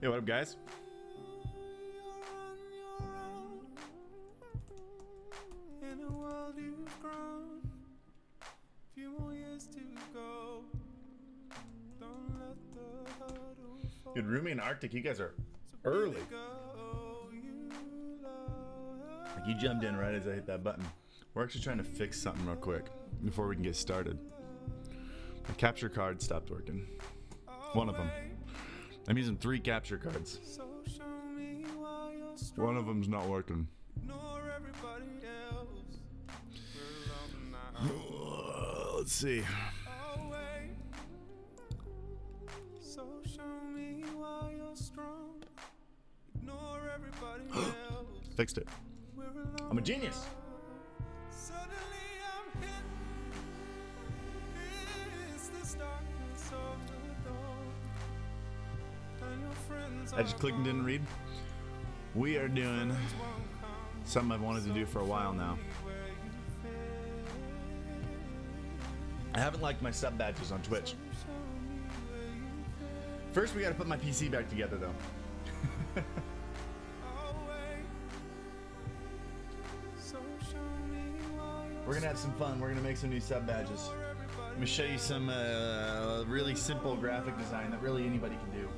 Hey, what up, guys? Good, Rumi and Arctic, you guys are early. Like you jumped in right as I hit that button. We're actually trying to fix something real quick before we can get started. My capture card stopped working. One of them. I'm using 3 capture cards. One of them's not working. Let's see. Fixed it. I'm a genius. I just clicked and didn't read. We are doing something I've wanted to do for a while now. I haven't liked my sub badges on Twitch. First, we got to put my PC back together, though. We're gonna have some fun. We're gonna make some new sub badges. Let me show you some really simple graphic design that really anybody can do.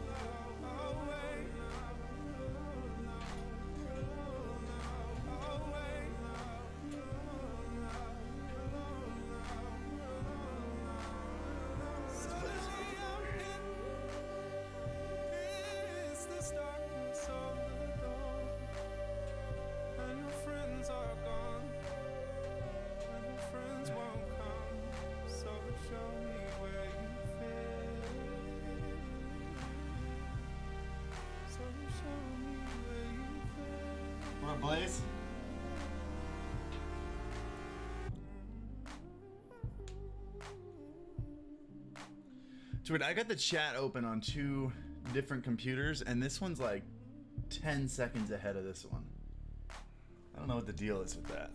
What up, Blaze? Dude, I got the chat open on 2 different computers, and this one's like 10 seconds ahead of this one. I don't know what the deal is with that.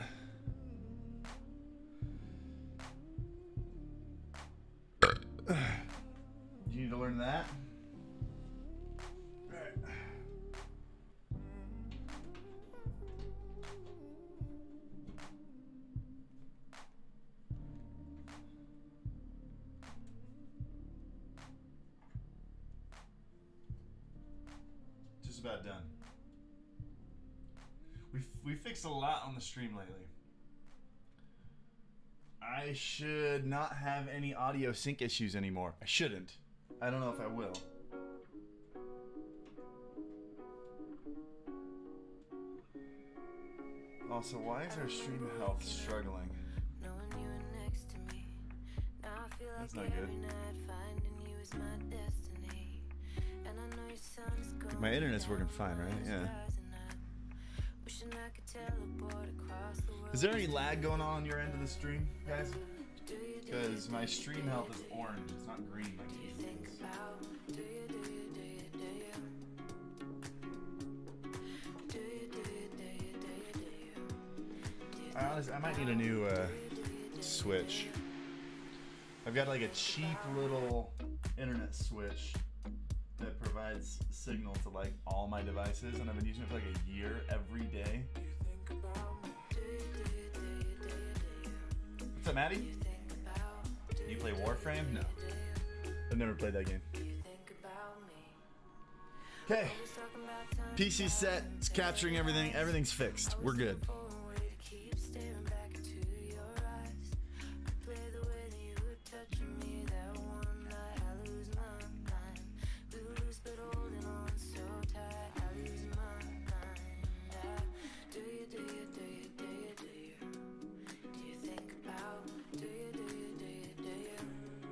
You need to learn that? About done. We fixed a lot on the stream lately. I should not have any audio sync issues anymore. I shouldn't. I don't know if I will. Also, why is our stream health struggling? That's not good. My internet's working fine, right? Yeah. Is there any lag going on your end of the stream, guys? Because my stream health is orange, it's not green like it usually is. I might need a new switch. I've got like a cheap little internet switch that provides signal to like all my devices, and I've been using it for like a year every day. What's up, Maddie? You play Warframe? No. I've never played that game. Okay. PC set, it's capturing everything, everything's fixed. We're good.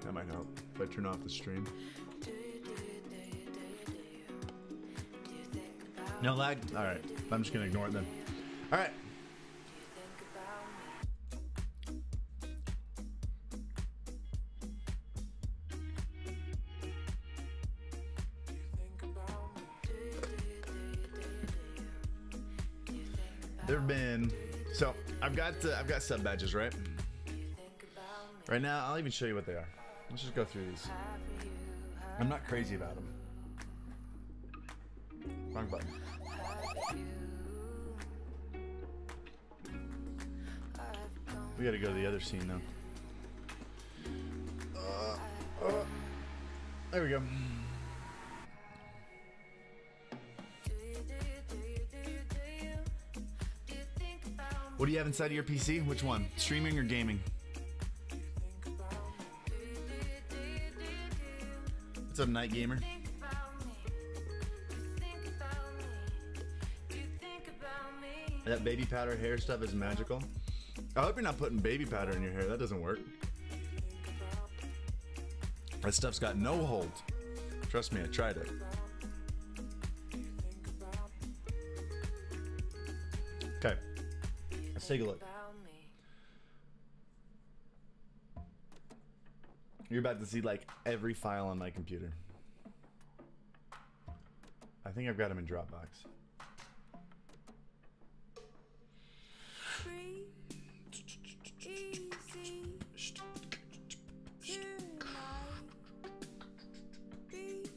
That might help if I turn off the stream. No lag? Alright. I'm just gonna ignore it then. Alright. There've been, so I've got sub badges, right? Right now, I'll even show you what they are. Let's just go through these. I'm not crazy about them. Wrong button. We gotta go to the other scene now. There we go. What do you have inside of your PC? Which one? Streaming or gaming? What's up, Night Gamer? That baby powder hair stuff is magical. I hope you're not putting baby powder in your hair. That doesn't work. That stuff's got no hold. Trust me, I tried it. Okay, let's take a look. You're about to see like every file on my computer. I think I've got them in Dropbox.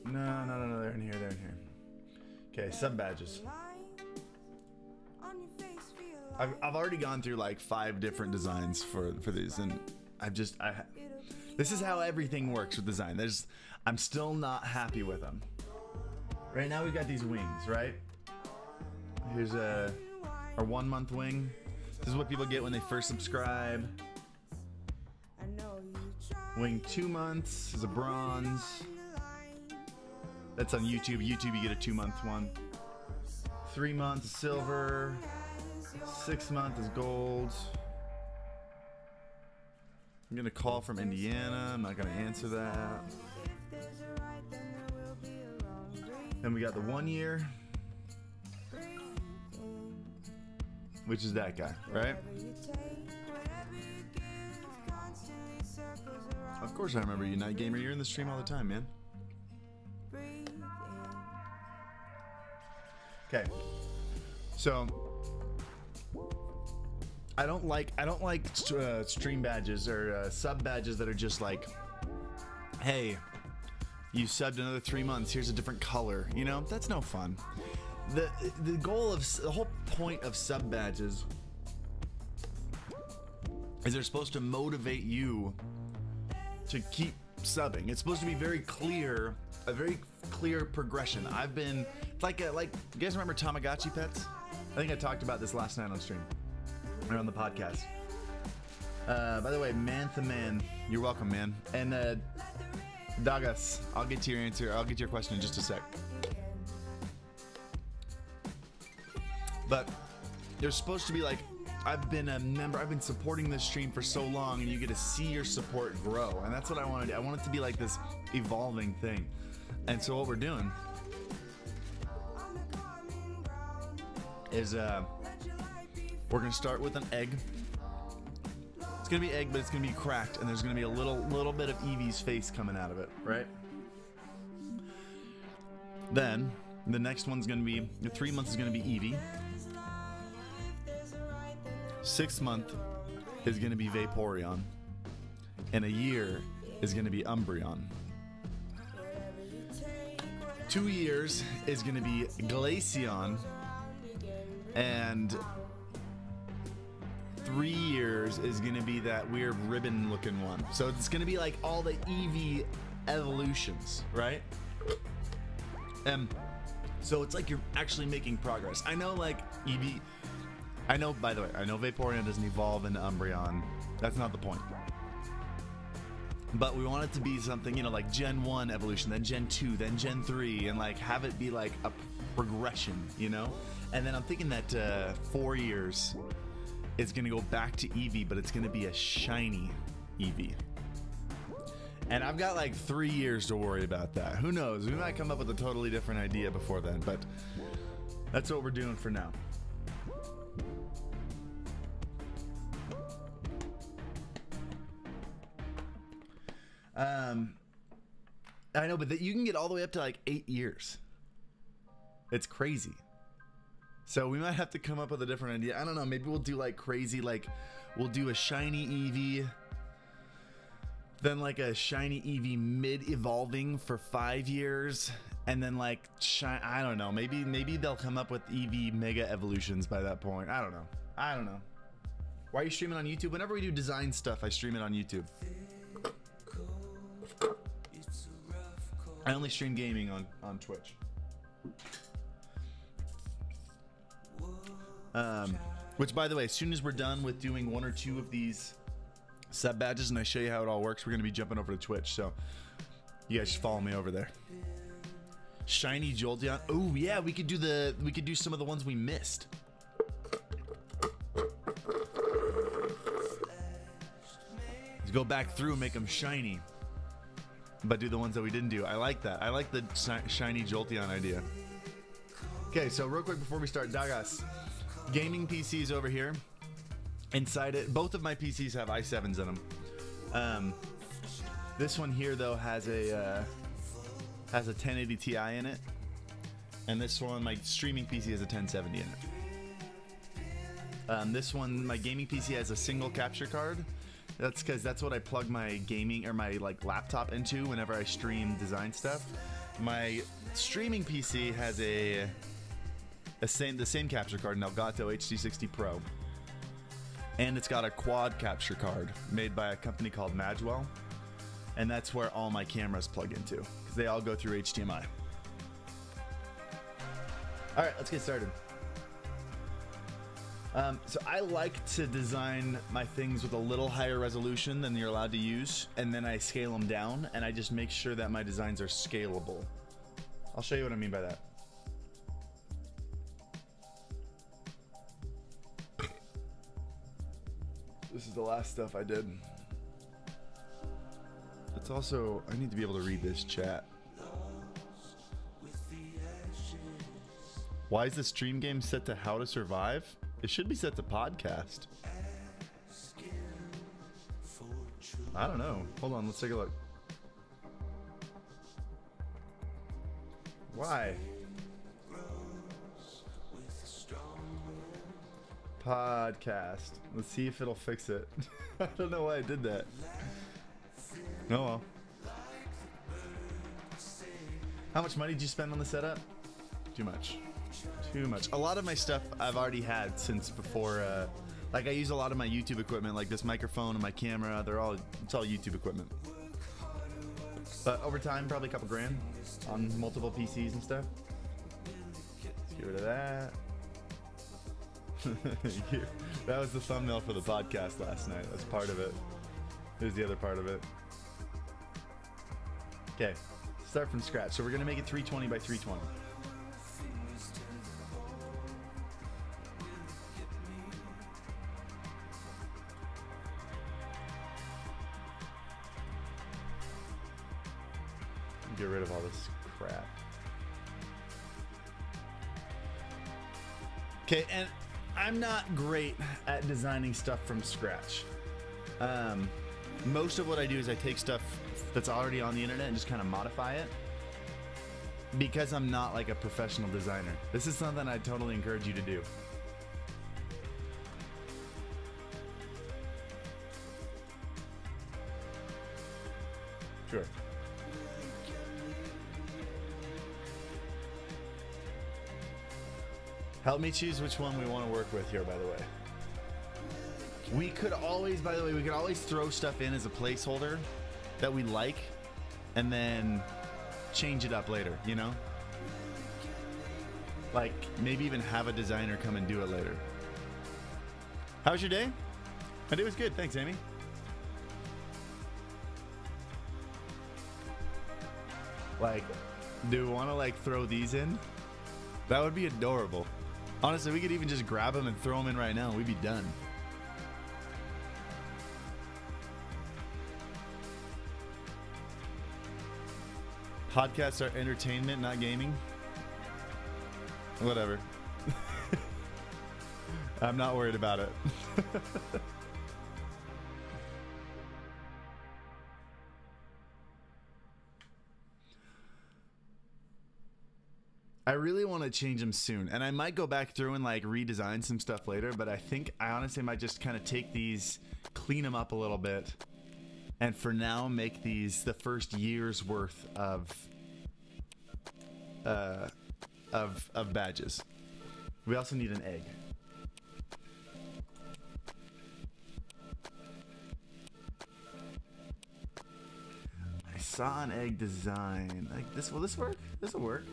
No, they're in here, Okay, sub badges. I've already gone through like 5 different designs for these, and this is how everything works with design. I'm still not happy with them. Right now we've got these wings, right? Here's our 1 month wing. This is what people get when they first subscribe. Wing 2 months is a bronze. That's on YouTube. YouTube, you get a 2 month one. 3 months is silver. 6 month is gold. I'm gonna call from Indiana. I'm not gonna answer that. Then we got the 1 year, which is that guy, right? Of course I remember you, Night Gamer. You're in the stream all the time, man. Okay, so I don't like stream badges or sub badges that are just like, hey, you subbed another 3 months, here's a different color. You know, that's no fun. The whole point of sub badges is they're supposed to motivate you to keep subbing. It's supposed to be very clear, a very clear progression. I've been like you guys remember Tamagotchi pets? I think I talked about this last night on stream or on the podcast. By the way, Mantha Man, you're welcome, man. And Dagas, I'll get to your answer. I'll get to your question in just a sec. But there's supposed to be like, I've been a member, I've been supporting this stream for so long, and you get to see your support grow. And that's what I want to do. I want it to be like this evolving thing. And so what we're doing is we're gonna start with an egg. It's gonna be egg, but it's gonna be cracked, and there's gonna be a little bit of Eevee's face coming out of it, right? Then the next one's gonna be, the 3 months is gonna be Eevee. 6 month is gonna be Vaporeon, and a year is gonna be Umbreon. 2 years is gonna be Glaceon, and 3 years is gonna be that weird ribbon looking one. So it's gonna be like all the Eevee evolutions, right? So it's like you're actually making progress. I know, like Eevee, by the way, I know Vaporeon doesn't evolve into Umbreon. That's not the point. But we want it to be something, you know, like Gen 1 evolution, then Gen 2, then Gen 3, and like have it be like a progression, you know? And then I'm thinking that 4 years is gonna go back to Eevee, but it's gonna be a shiny Eevee. And I've got like 3 years to worry about that. Who knows? We might come up with a totally different idea before then, but that's what we're doing for now. I know, but that you can get all the way up to like 8 years. It's crazy. So we might have to come up with a different idea. I don't know. Maybe we'll do like crazy, like we'll do a shiny Eevee, then like a shiny Eevee mid-evolving for 5 years, And then like I don't know, maybe they'll come up with EV Mega Evolutions by that point. I don't know. Why are you streaming on YouTube? Whenever we do design stuff, I stream it on YouTube. I only stream gaming on Twitch. Which, by the way, as soon as we're done with doing 1 or 2 of these sub badges and I show you how it all works, we're going to be jumping over to Twitch. So you guys just follow me over there. Shiny Jolteon. Oh yeah, we could do some of the ones we missed. Let's go back through and make them shiny, but do the ones that we didn't do. I like that. I like the shiny Jolteon idea. Okay, so real quick before we start, Dagas, gaming PCs over here. Inside it, both of my PCs have i7s in them. This one here though has a 1080 Ti in it, and this one, my streaming PC, has a 1070 in it. This one, my gaming PC, has a single capture card. That's because that's what I plug my gaming or my like laptop into whenever I stream design stuff. My streaming PC has the same capture card, an Elgato HD60 Pro, and it's got a quad capture card made by a company called Magwell. And that's where all my cameras plug into, because they all go through HDMI. All right, let's get started. So I like to design my things with a little higher resolution than you're allowed to use, and then I scale them down, and I just make sure that my designs are scalable. I'll show you what I mean by that. This is the last stuff I did. It's also, I need to be able to read this chat. Why is the stream game set to How to Survive? It should be set to podcast. I don't know. Hold on, let's take a look. Why? Podcast. Let's see if it'll fix it. I don't know why I did that. Oh well. How much money did you spend on the setup? Too much. Too much. A lot of my stuff I've already had since before. Like I use a lot of my YouTube equipment, like this microphone and my camera. It's all YouTube equipment. But over time, probably a couple grand on multiple PCs and stuff. Let's get rid of that. That was the thumbnail for the podcast last night. That's part of it. Here's the other part of it. Okay, start from scratch. So we're gonna make it 320 by 320. Get rid of all this crap. Okay, and I'm not great at designing stuff from scratch. Most of what I do is I take stuff that's already on the internet and just kind of modify it, because I'm not like a professional designer. This is something I totally encourage you to do. Sure. Help me choose which one we want to work with here, by the way. We could always, by the way, we could always throw stuff in as a placeholder that we like, and then change it up later, you know? Like, maybe even have a designer come and do it later. How was your day? My day was good, thanks, Amy. Like, do we want to, like, throw these in? That would be adorable. Honestly, we could even just grab them and throw them in right now, and we'd be done. Podcasts are entertainment, not gaming. Whatever. I'm not worried about it. I really want to change them soon, and I might go back through and like redesign some stuff later, but I think I honestly might just kind of take these, clean them up a little bit, and for now make these the first year's worth of of badges. We also need an egg. I saw an egg design. Like this, will this work? This will work.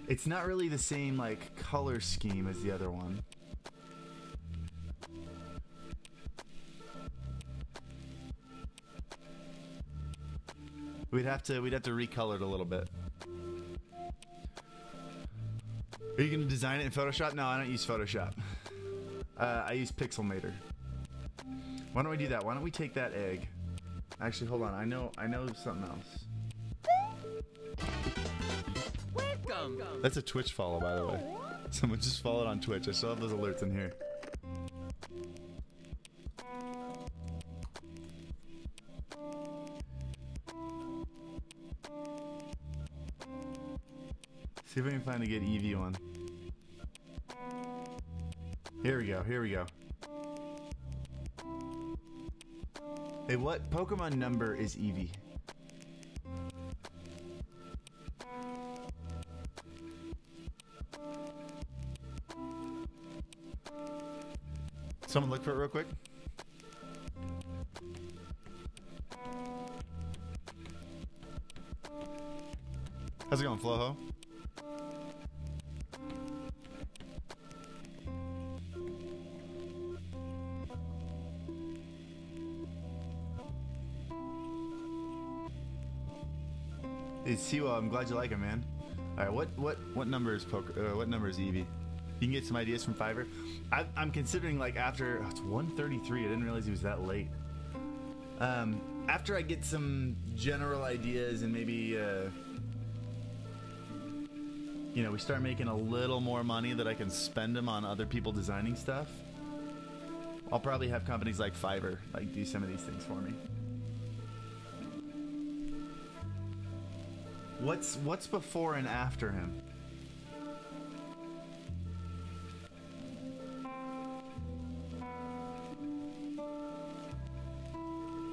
It's not really the same like color scheme as the other one. We'd have to recolor it a little bit. Are you gonna design it in Photoshop? No, I don't use Photoshop. I use Pixelmator. Why don't we do that? Why don't we take that egg? Actually, hold on. I know something else. Welcome. That's a Twitch follow, by the way. Someone just followed on Twitch. I still have those alerts in here. See if I can find a good Eevee one. Here we go, here we go. Hey, what Pokemon number is Eevee? Someone look for it real quick. How's it going, Floho? Hey, Siwa, I'm glad you like it, man. All right, what number is what number is Eevee? You can get some ideas from Fiverr. I'm considering like after it's 1:33. I didn't realize he was that late. After I get some general ideas and maybe you know, we start making a little more money that I can spend them on other people designing stuff, I'll probably have companies like Fiverr like do some of these things for me. What's before and after him?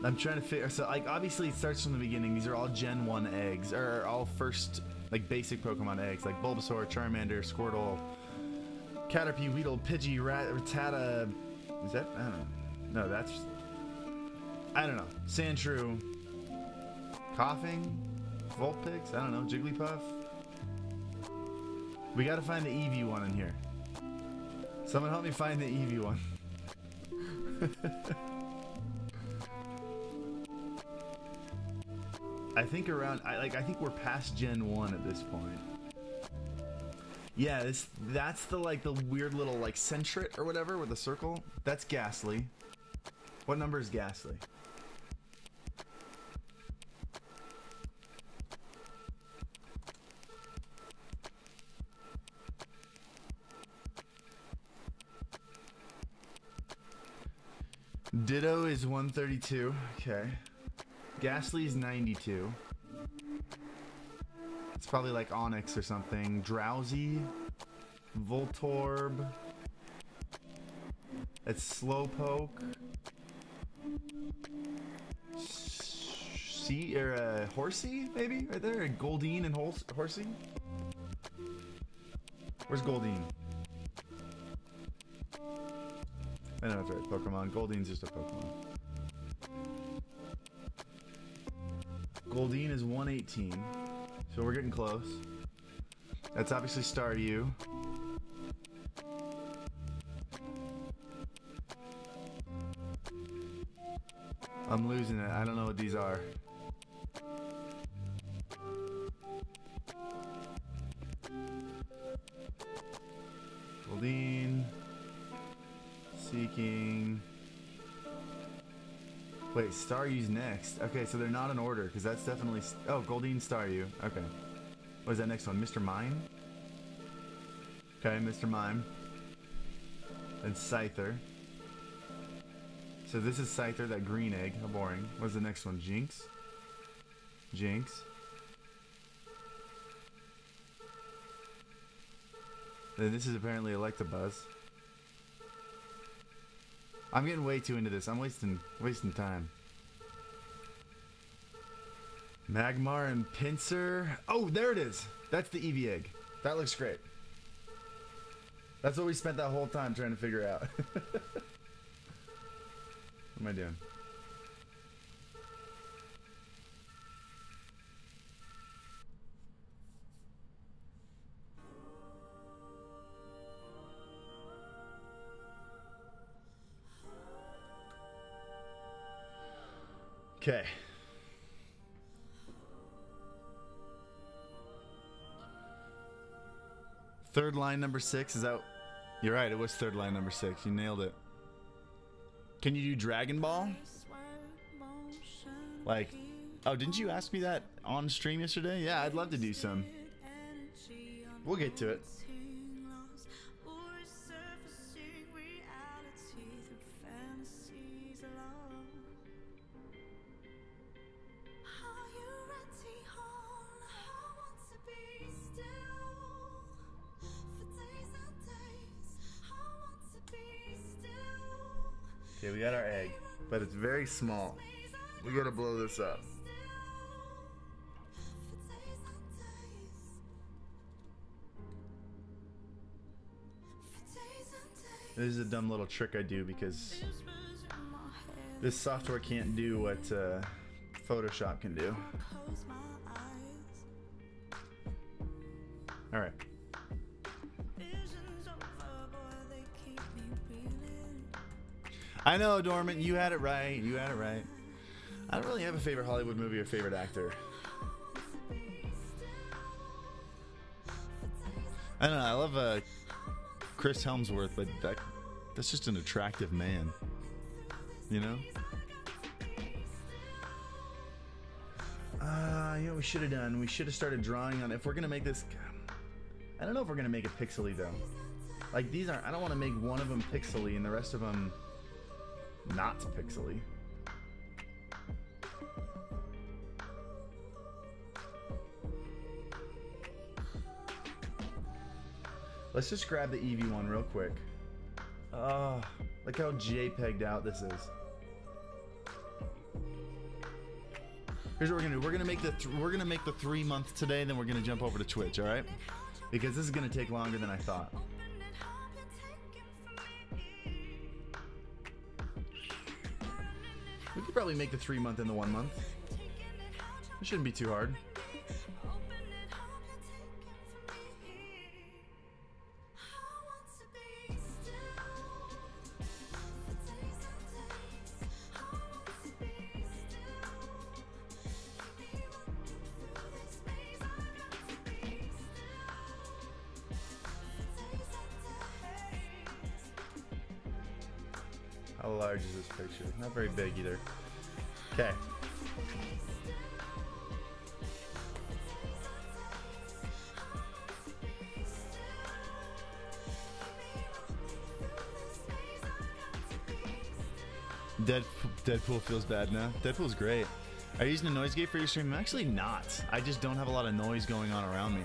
I'm trying to figure. So like obviously it starts from the beginning. These are all Gen 1 eggs, or all first like basic Pokemon eggs, like Bulbasaur, Charmander, Squirtle, Caterpie, Weedle, Pidgey, Rattata. Is that? I don't know. No, that's. I don't know. Sandshrew, Coughing, Vulpix. I don't know. Jigglypuff. We gotta find the Eevee one in here. Someone help me find the Eevee one. I think around, I think we're past Gen 1 at this point. Yeah, that's the like the weird little like Sentret or whatever with the circle. That's Ghastly. What number is Ghastly? Ditto is 132. Okay. Ghastly is 92. It's probably like Onyx or something. Drowsy. Voltorb. It's Slowpoke. Horsey, maybe? Right there? Goldeen and Horsey? Where's Goldeen? I know it's right. Pokemon. Goldeen's just a Pokemon. Goldeen is 118, so we're getting close. That's obviously Staryu. I'm losing it. I don't know what these are. Goldeen. Seeking. Wait, Staryu's next. Okay, so they're not in order, because that's definitely... Oh, Goldeen, Staryu. Okay. What is that next one? Mr. Mime? Okay, Mr. Mime. Then Scyther. So this is Scyther, that green egg. How boring. What's the next one? Jinx? Jinx. Then this is apparently Electabuzz. I'm getting way too into this. I'm wasting time. Magmar and Pinsir. Oh, there it is. That's the Eevee egg. That looks great. That's what we spent that whole time trying to figure out. What am I doing? Okay. Third line number 6 is out. You're right, it was third line number 6. You nailed it. Can you do Dragon Ball? Like, oh, didn't you ask me that on stream yesterday? Yeah, I'd love to do some. We'll get to it. Okay, we got our egg, but it's very small. We gotta blow this up. This is a dumb little trick I do because this software can't do what Photoshop can do. All right. I know, Dormant, you had it right. You had it right. I don't really have a favorite Hollywood movie or favorite actor. I don't know. I love Chris Helmsworth, but that's just an attractive man. You know? You know what we should have done? We should have started drawing on. If we're gonna make this, I don't know if we're gonna make it pixely though. Like these aren't. I don't want to make one of them pixely and the rest of them not pixely. Let's just grab the Eevee one real quick. Look how JPEG'd out this is. Here's what we're gonna do. We're gonna make the 3 month today, then we're gonna jump over to Twitch, all right? Because this is gonna take longer than I thought. We could probably make the 3 month and the 1 month. It shouldn't be too hard. How large is this picture? Not very big either. Okay. Deadpool feels bad now. Deadpool's great. Are you using a noise gate for your stream? I'm actually not. I just don't have a lot of noise going on around me.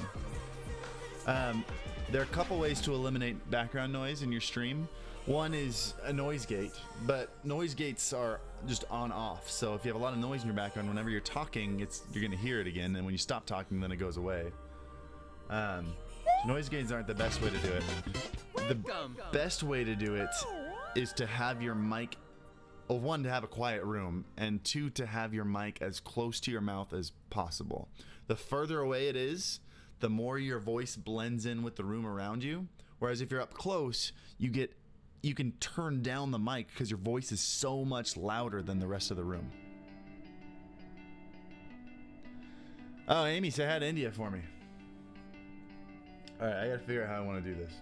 There are a couple ways to eliminate background noise in your stream. One is a noise gate, but noise gates are just on off. So if you have a lot of noise in your background, whenever you're talking, you're gonna hear it again, and when you stop talking, then it goes away. Noise gates aren't the best way to do it. The best way to do it is to have your mic, well, one, to have a quiet room, and two, to have your mic as close to your mouth as possible. The further away it is, the more your voice blends in with the room around you. Whereas if you're up close, you can turn down the mic because your voice is so much louder than the rest of the room. Oh, Amy, say hi to India for me. All right, I gotta figure out how I want to do this.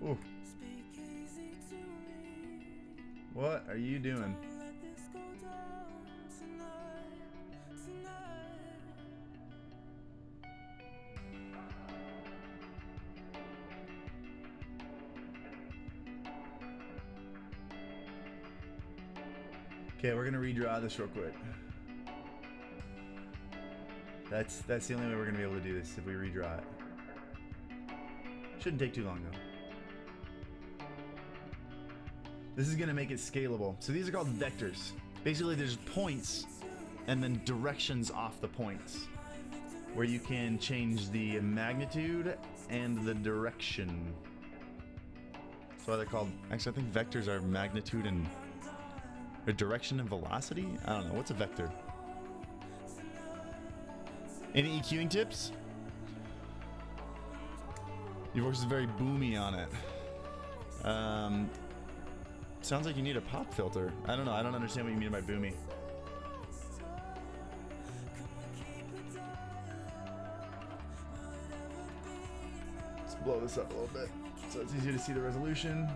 Ooh. What are you doing? Okay, we're gonna redraw this real quick. That's the only way we're gonna be able to do this if we redraw it. Shouldn't take too long though. This is gonna make it scalable. So these are called vectors. Basically there's points and then directions off the points where you can change the magnitude and the direction. That's why they're called, actually I think vectors are magnitude and or direction and velocity? I don't know, what's a vector? Any EQing tips? Your voice is very boomy on it. Sounds like you need a pop filter. I don't know. I don't understand what you mean by boomy. Let's blow this up a little bit so it's easier to see the resolution.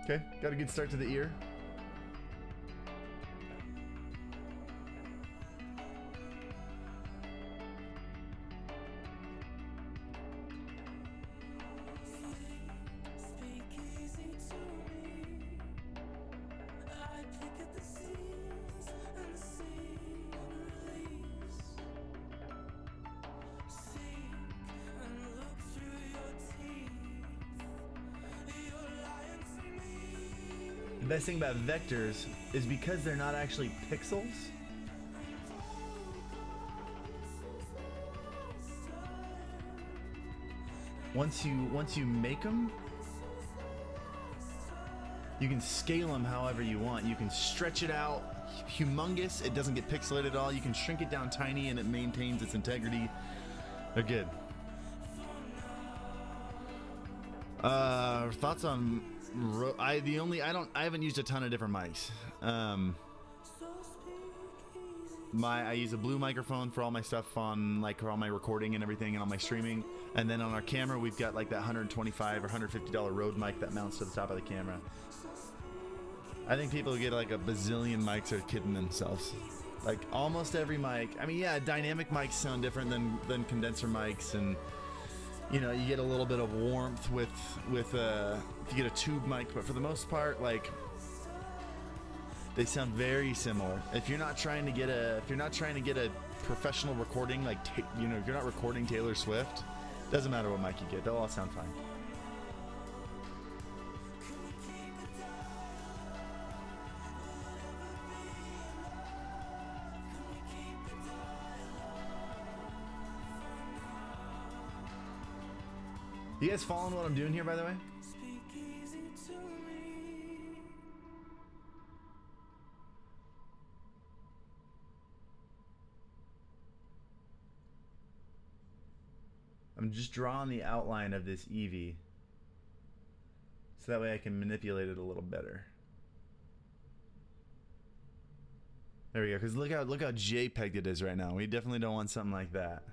Okay, got a good start to the ear. The best thing about vectors is because they're not actually pixels. Once you make them, you can scale them however you want. You can stretch it out humongous, it doesn't get pixelated at all. You can shrink it down tiny and it maintains its integrity. They're good. Thoughts on I haven't used a ton of different mics. I use a Blue microphone for all my stuff on, like, for all my recording and everything and all my streaming, and then on our camera we've got like that $125 or $150 Rode mic that mounts to the top of the camera. I think people who get like a bazillion mics are kidding themselves. Like almost every mic, I mean, yeah, dynamic mics sound different than condenser mics, and you know, you get a little bit of warmth with if you get a tube mic, but for the most part, like, they sound very similar. If you're not trying to get a professional recording, like, you know, if you're not recording Taylor Swift, doesn't matter what mic you get, they'll all sound fine. You guys following what I'm doing here, by the way? I'm just drawing the outline of this Eevee, so that way I can manipulate it a little better. There we go. Because look how JPEG it is right now. We definitely don't want something like that.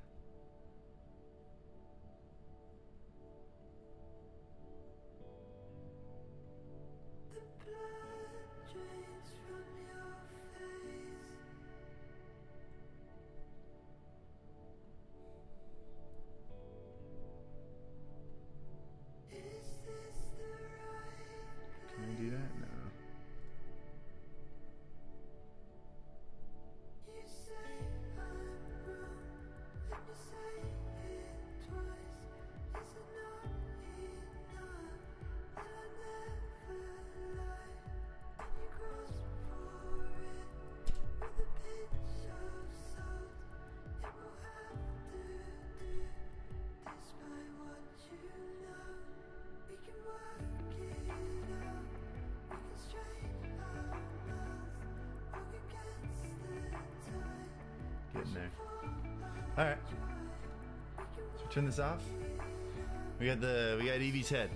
All right, so turn this off. We got Eevee's head.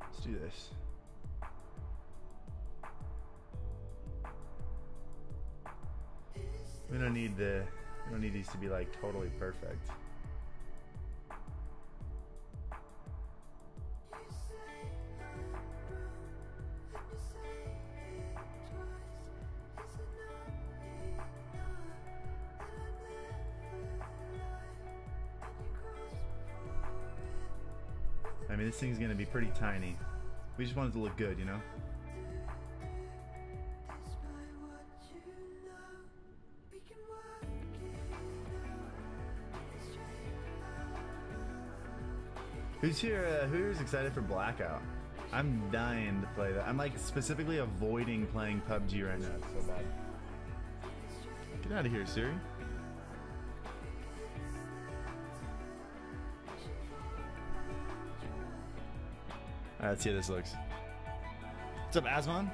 Let's do this. We don't need the don't need these to be like totally perfect. I mean, this thing's gonna be pretty tiny. We just want it to look good, you know? Who's here? Who's excited for Blackout? I'm dying to play that. I'm like specifically avoiding playing PUBG right now. It's so bad. Get out of here, Siri. Alright, let's see how this looks. What's up, Asmon?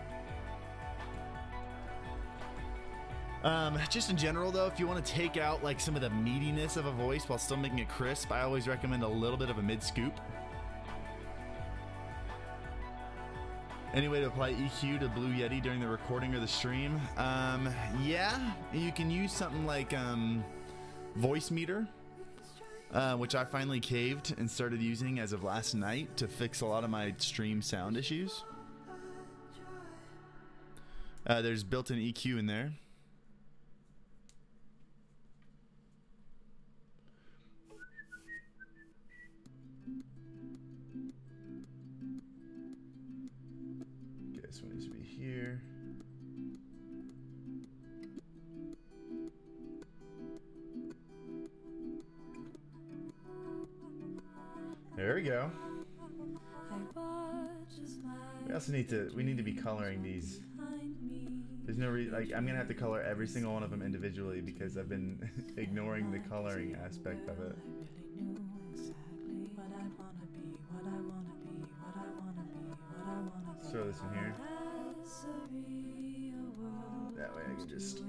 Just in general though, if you want to take out like some of the meatiness of a voice while still making it crisp, I always recommend a little bit of a mid scoop. Any way to apply EQ to Blue Yeti during the recording or the stream? Yeah, you can use something like Voice Meter, which I finally caved and started using as of last night to fix a lot of my stream sound issues. There's built-in EQ in there. This one needs to be here. There we go. We need to be coloring these. There's no reason, like, I'm gonna have to color every single one of them individually because I've been ignoring the coloring aspect of it. Let's throw this in here. That way I can just...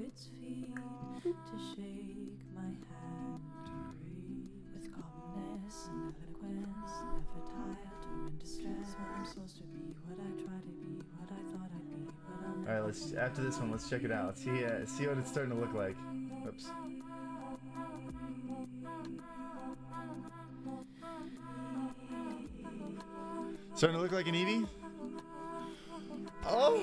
Alright, let's, after this one, let's check it out. Let's see what it's starting to look like. Oops. Starting to look like an Eevee? Oh!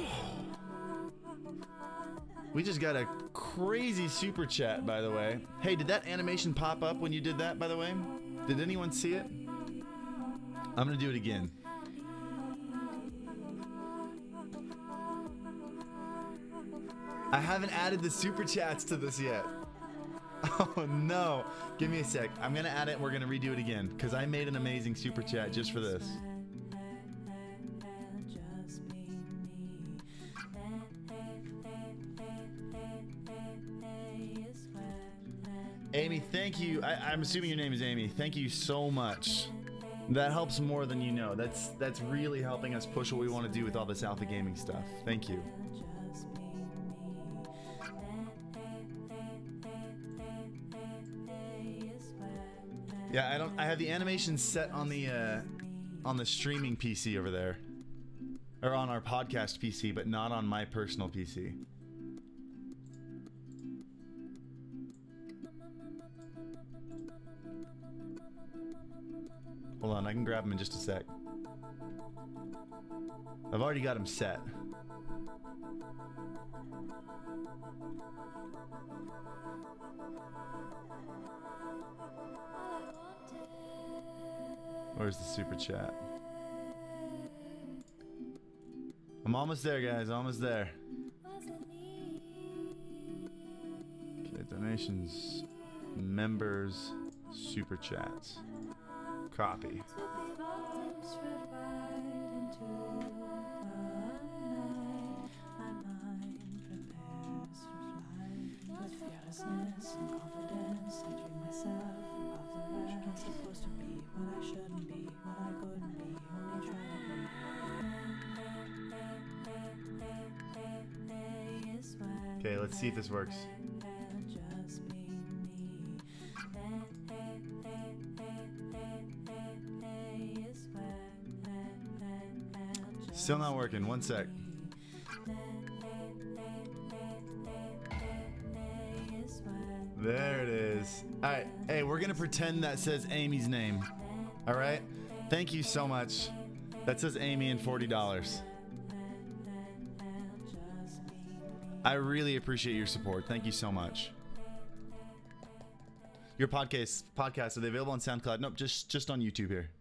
We just got a crazy super chat, by the way. Hey, did that animation pop up when you did that, by the way? Did anyone see it? I'm gonna do it again. I haven't added the super chats to this yet. Oh no. Give me a sec. I'm gonna add it and we're gonna redo it again because I made an amazing super chat just for this. Amy, thank you. I'm assuming your name is Amy. Thank you so much. That helps more than you know. That's really helping us push what we want to do with all this alpha gaming stuff. Thank you. Yeah, I have the animation set on the streaming PC over there. Or on our podcast PC, but not on my personal PC. Hold on, I can grab him in just a sec. I've already got him set. Where's the super chat? I'm almost there, guys. Almost there. Okay, donations, members, super chats. Copy. Okay, let's see if this works. Still not working. One sec. There it All right. Hey, we're going to pretend that says Amy's name. All right. Thank you so much. That says Amy and $40. I really appreciate your support. Thank you so much. Your podcasts, are they available on SoundCloud? Nope, just on YouTube here.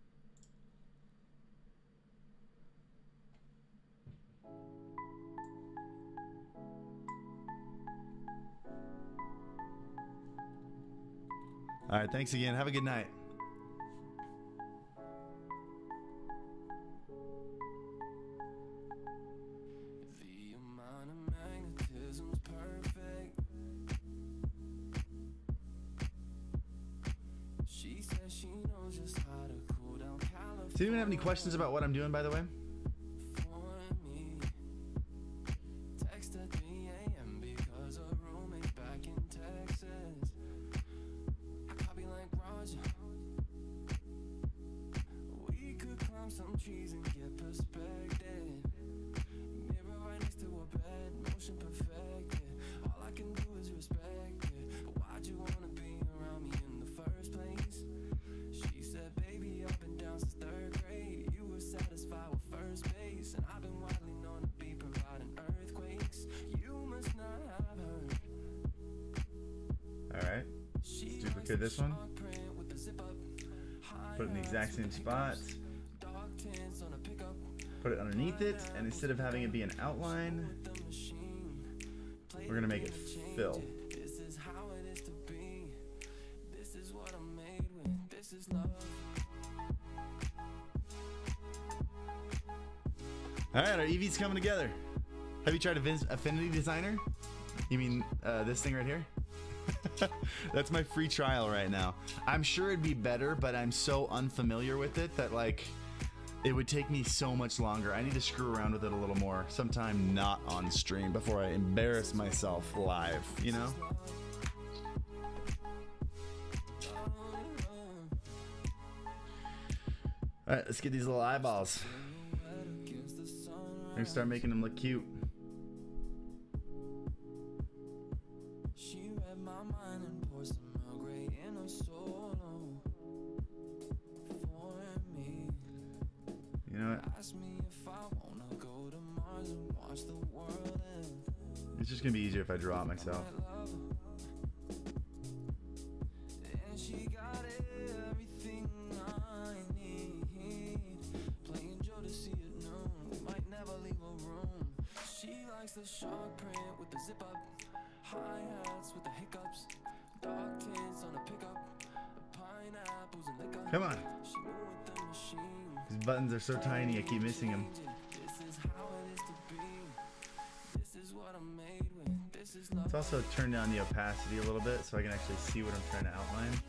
All right, thanks again. Have a good night. Does anyone have any questions about what I'm doing, by the way? Alright, let's duplicate this one, put it in the exact same spot, put it underneath it, and instead of having it be an outline, we're going to make it fill. Alright, our Eevee's coming together. Have you tried Affinity Designer? You mean this thing right here? That's my free trial right now. I'm sure it'd be better, but I'm so unfamiliar with it that like it would take me so much longer. I need to screw around with it a little more sometime not on stream before I embarrass myself live, you know? Alright, let's get these little eyeballs. I'm gonna start making them look cute. You know what? It's just gonna be easier if I draw it myself. The shark print with the zip up, hi-hats with the hiccups, dark tints on a pickup, pineapples and liquor. Come on. These buttons are so tiny, I keep missing them. Let's also turn down the opacity a little bit so I can actually see what I'm trying to outline.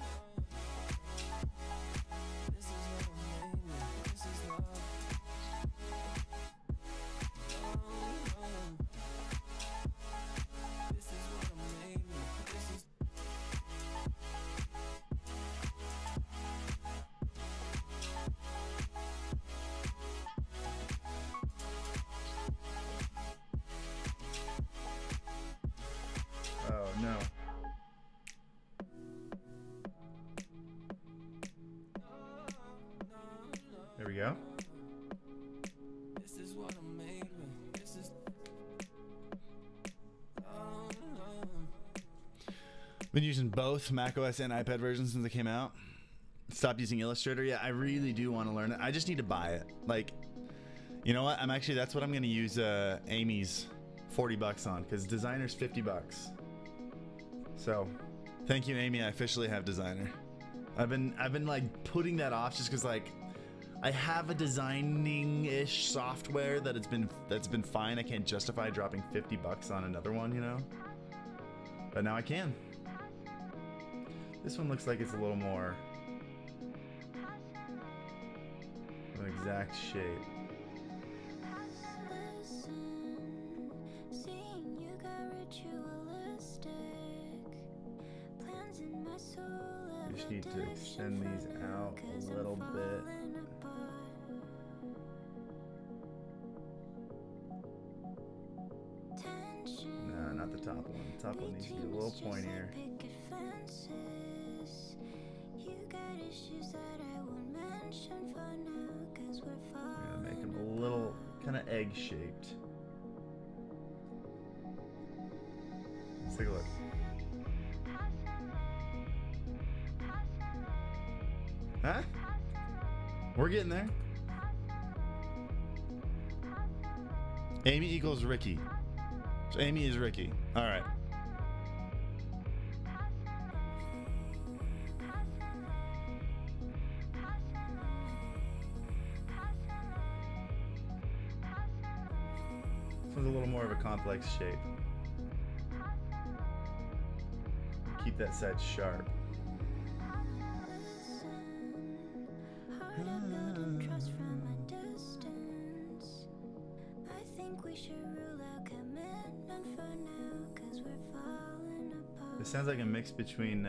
Oh no. There we go. Been using both macOS and iPad versions since they came out. Stopped using Illustrator. Yeah, I really do want to learn it. I just need to buy it. Like, you know what? That's what I'm going to use Amy's $40 on, because Designer's $50. So, thank you, Amy. I officially have Designer. I've been like putting that off just because like I have a designing-ish software that's been fine. I can't justify dropping $50 on another one, you know. But now I can. This one looks like it's a little more of an exact shape. You just need to extend these out a little bit. No, not the top one. The top one needs to be a little pointier. I'm gonna make them a little kind of egg shaped. Let's take a look. Huh? We're getting there. Amy equals Ricky. So Amy is Ricky. All right. This is a little more of a complex shape. Keep that side sharp. It sounds like a mix between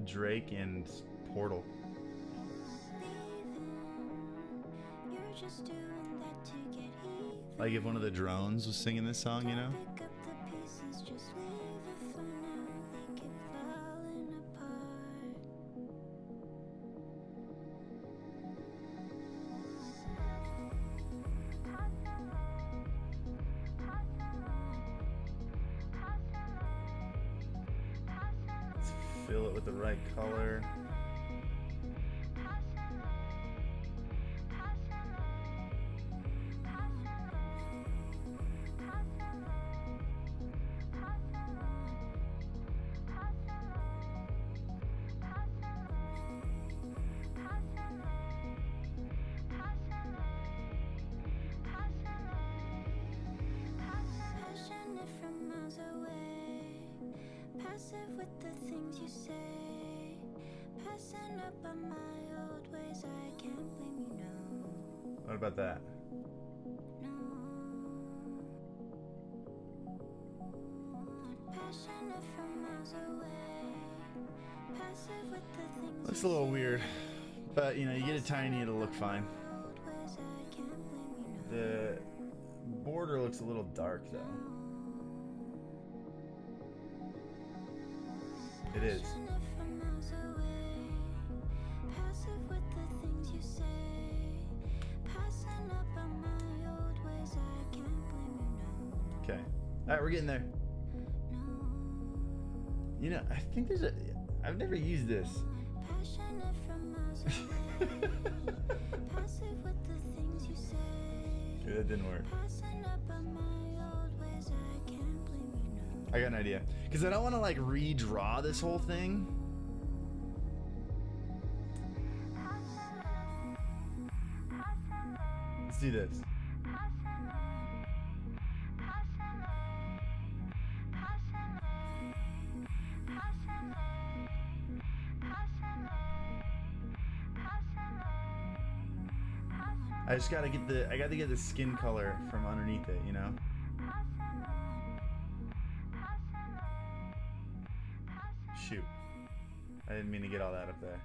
Drake and Portal. Like if one of the drones was singing this song, you know? Let's fill it with the right color. With the things you say, passing up on my old ways, I can't blame you, no. What about that? No. Passionate from miles away, passive with the things Looks a little weird, but you know, you get it tiny, it'll look fine. old ways, I can't blame you, no. The border looks a little dark though. It is. Passionate from miles away, passive with the things you say, passing up on my old ways, I can't blame you, no. Okay. Alright, we're getting there. You know, I think there's a... I've never used this. Passionate from miles away, passive with the things you say, Okay, that didn't work. passing up on my old ways, I can't blame you, no. I got an idea. Because I don't want to like redraw this whole thing. Let's do this. I just gotta get the skin color from underneath it, you know? Shoot. I didn't mean to get all that up there.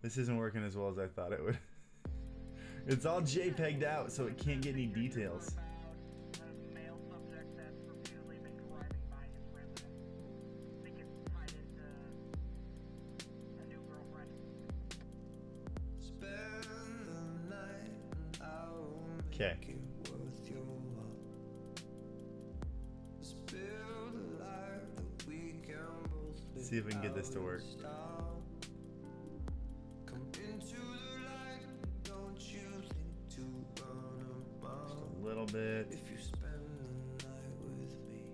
This isn't working as well as I thought it would. It's all JPEG'd out, so it can't get any details. Okay. Let's see if we can get this to work. Just a little bit. If you spend the night with me,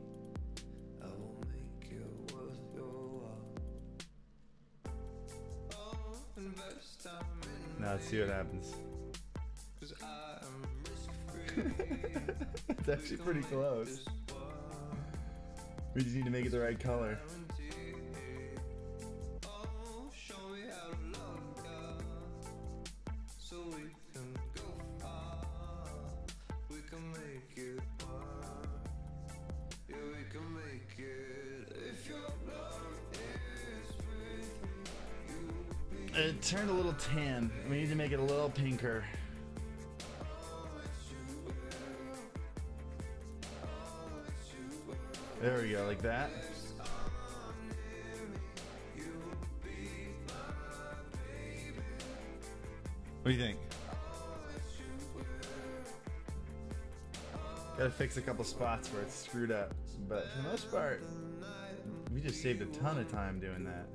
I will make it worth your while. Oh, invest time in Now let's see what happens. 'cause I am risk-free. It's actually pretty close. We just need to make it the right color. Oh, show me how to love ya, so we can go far. We can make it work. Yeah, we can make it. If your love is with me, you It turned a little tan. We need to make it a little pinker. There we go, like that. What do you think? Gotta fix a couple spots where it's screwed up, but for the most part, we just saved a ton of time doing that.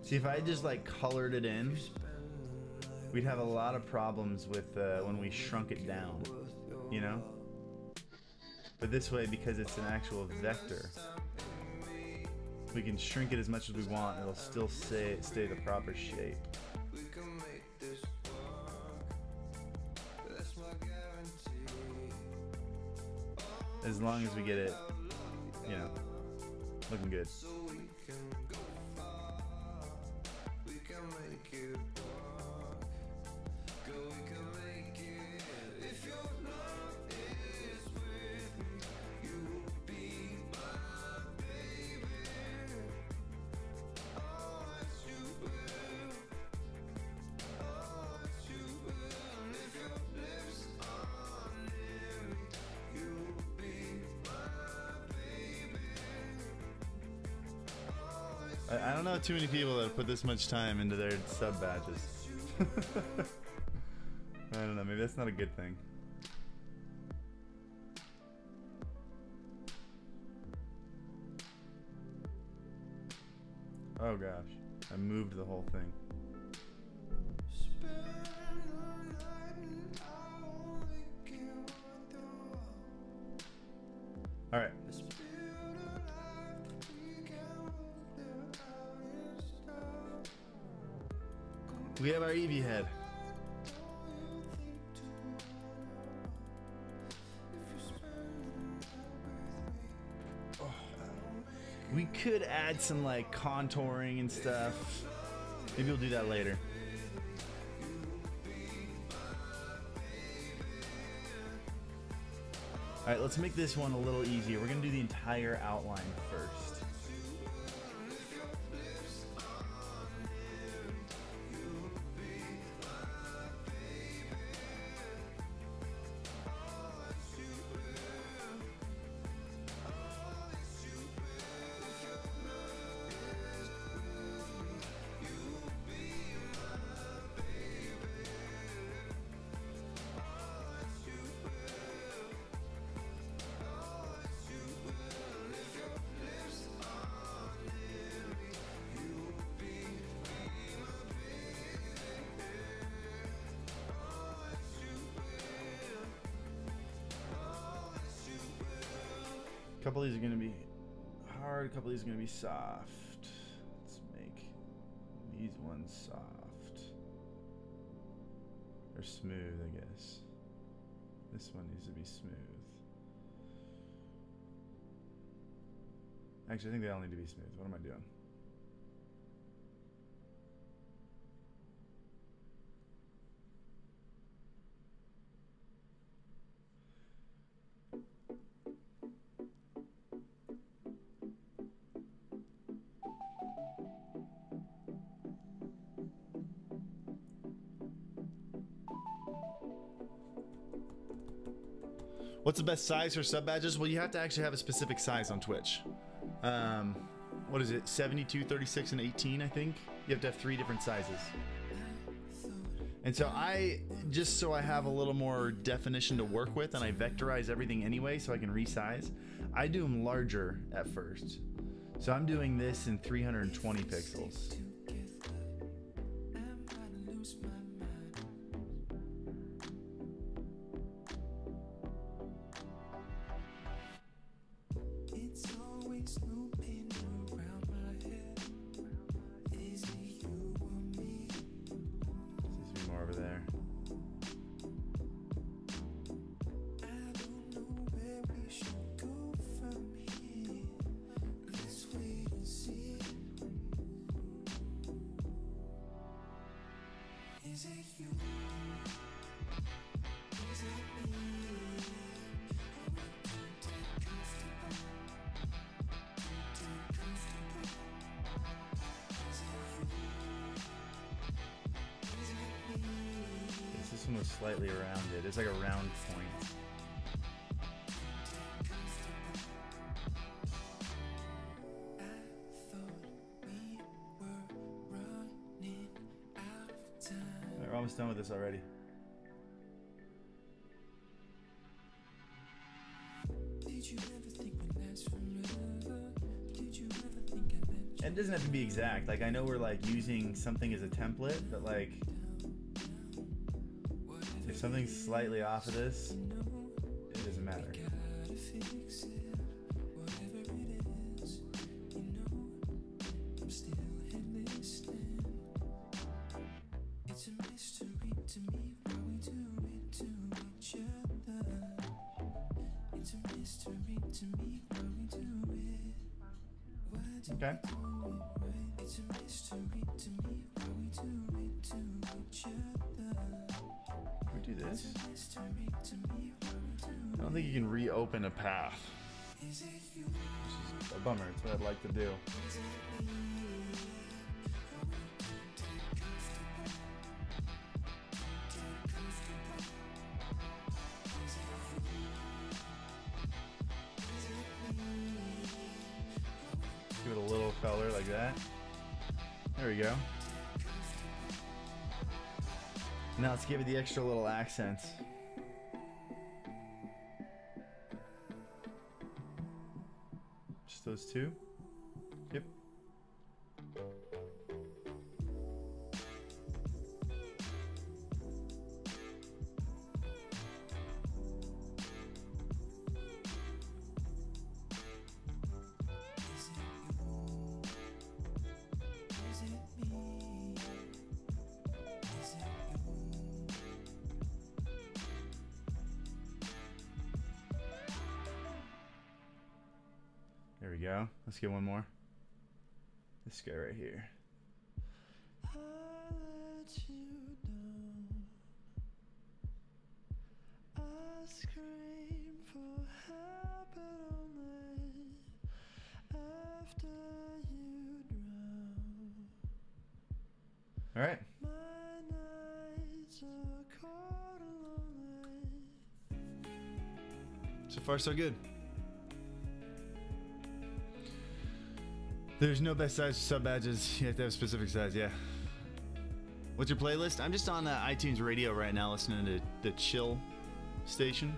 See, if I just like colored it in, we'd have a lot of problems with when we shrunk it down, you know? But this way, because it's an actual vector, we can shrink it as much as we want. It'll still stay the proper shape. As long as we get it, you know, looking good. I don't know too many people that put this much time into their sub badges. I don't know, maybe that's not a good thing. Oh gosh, I moved the whole thing. All right. We have our Eevee head. Oh. We could add some like contouring and stuff. Maybe we'll do that later. All right, let's make this one a little easier. We're gonna do the entire outline first. A couple of these are going to be hard, a couple of these are going to be soft. Let's make these ones soft. Or smooth, I guess. This one needs to be smooth. Actually, I think they all need to be smooth. What am I doing? What's the best size for sub badges? Well, you have to actually have a specific size on Twitch. What is it? 72, 36, and 18, I think. You have to have 3 different sizes. And so just so I have a little more definition to work with, and I vectorize everything anyway so I can resize, I do them larger at first. So I'm doing this in 320 pixels. one was slightly rounded. It's like a round point. We're almost done with this already. And it doesn't have to be exact. Like, I know we're like using something as a template, but like, if something's slightly off of this, it doesn't matter. Okay. We do this. I don't think you can reopen a path. Which is a bummer. It's what I'd like to do. Give it a little color like that. There we go. Now let's give it the extra little accents. Just those two. Yep. There we go. Let's get one more. This guy right here. All right. So far, so good. There's no best size for sub badges. You have to have a specific size, yeah. What's your playlist? I'm just on iTunes Radio right now listening to the Chill station.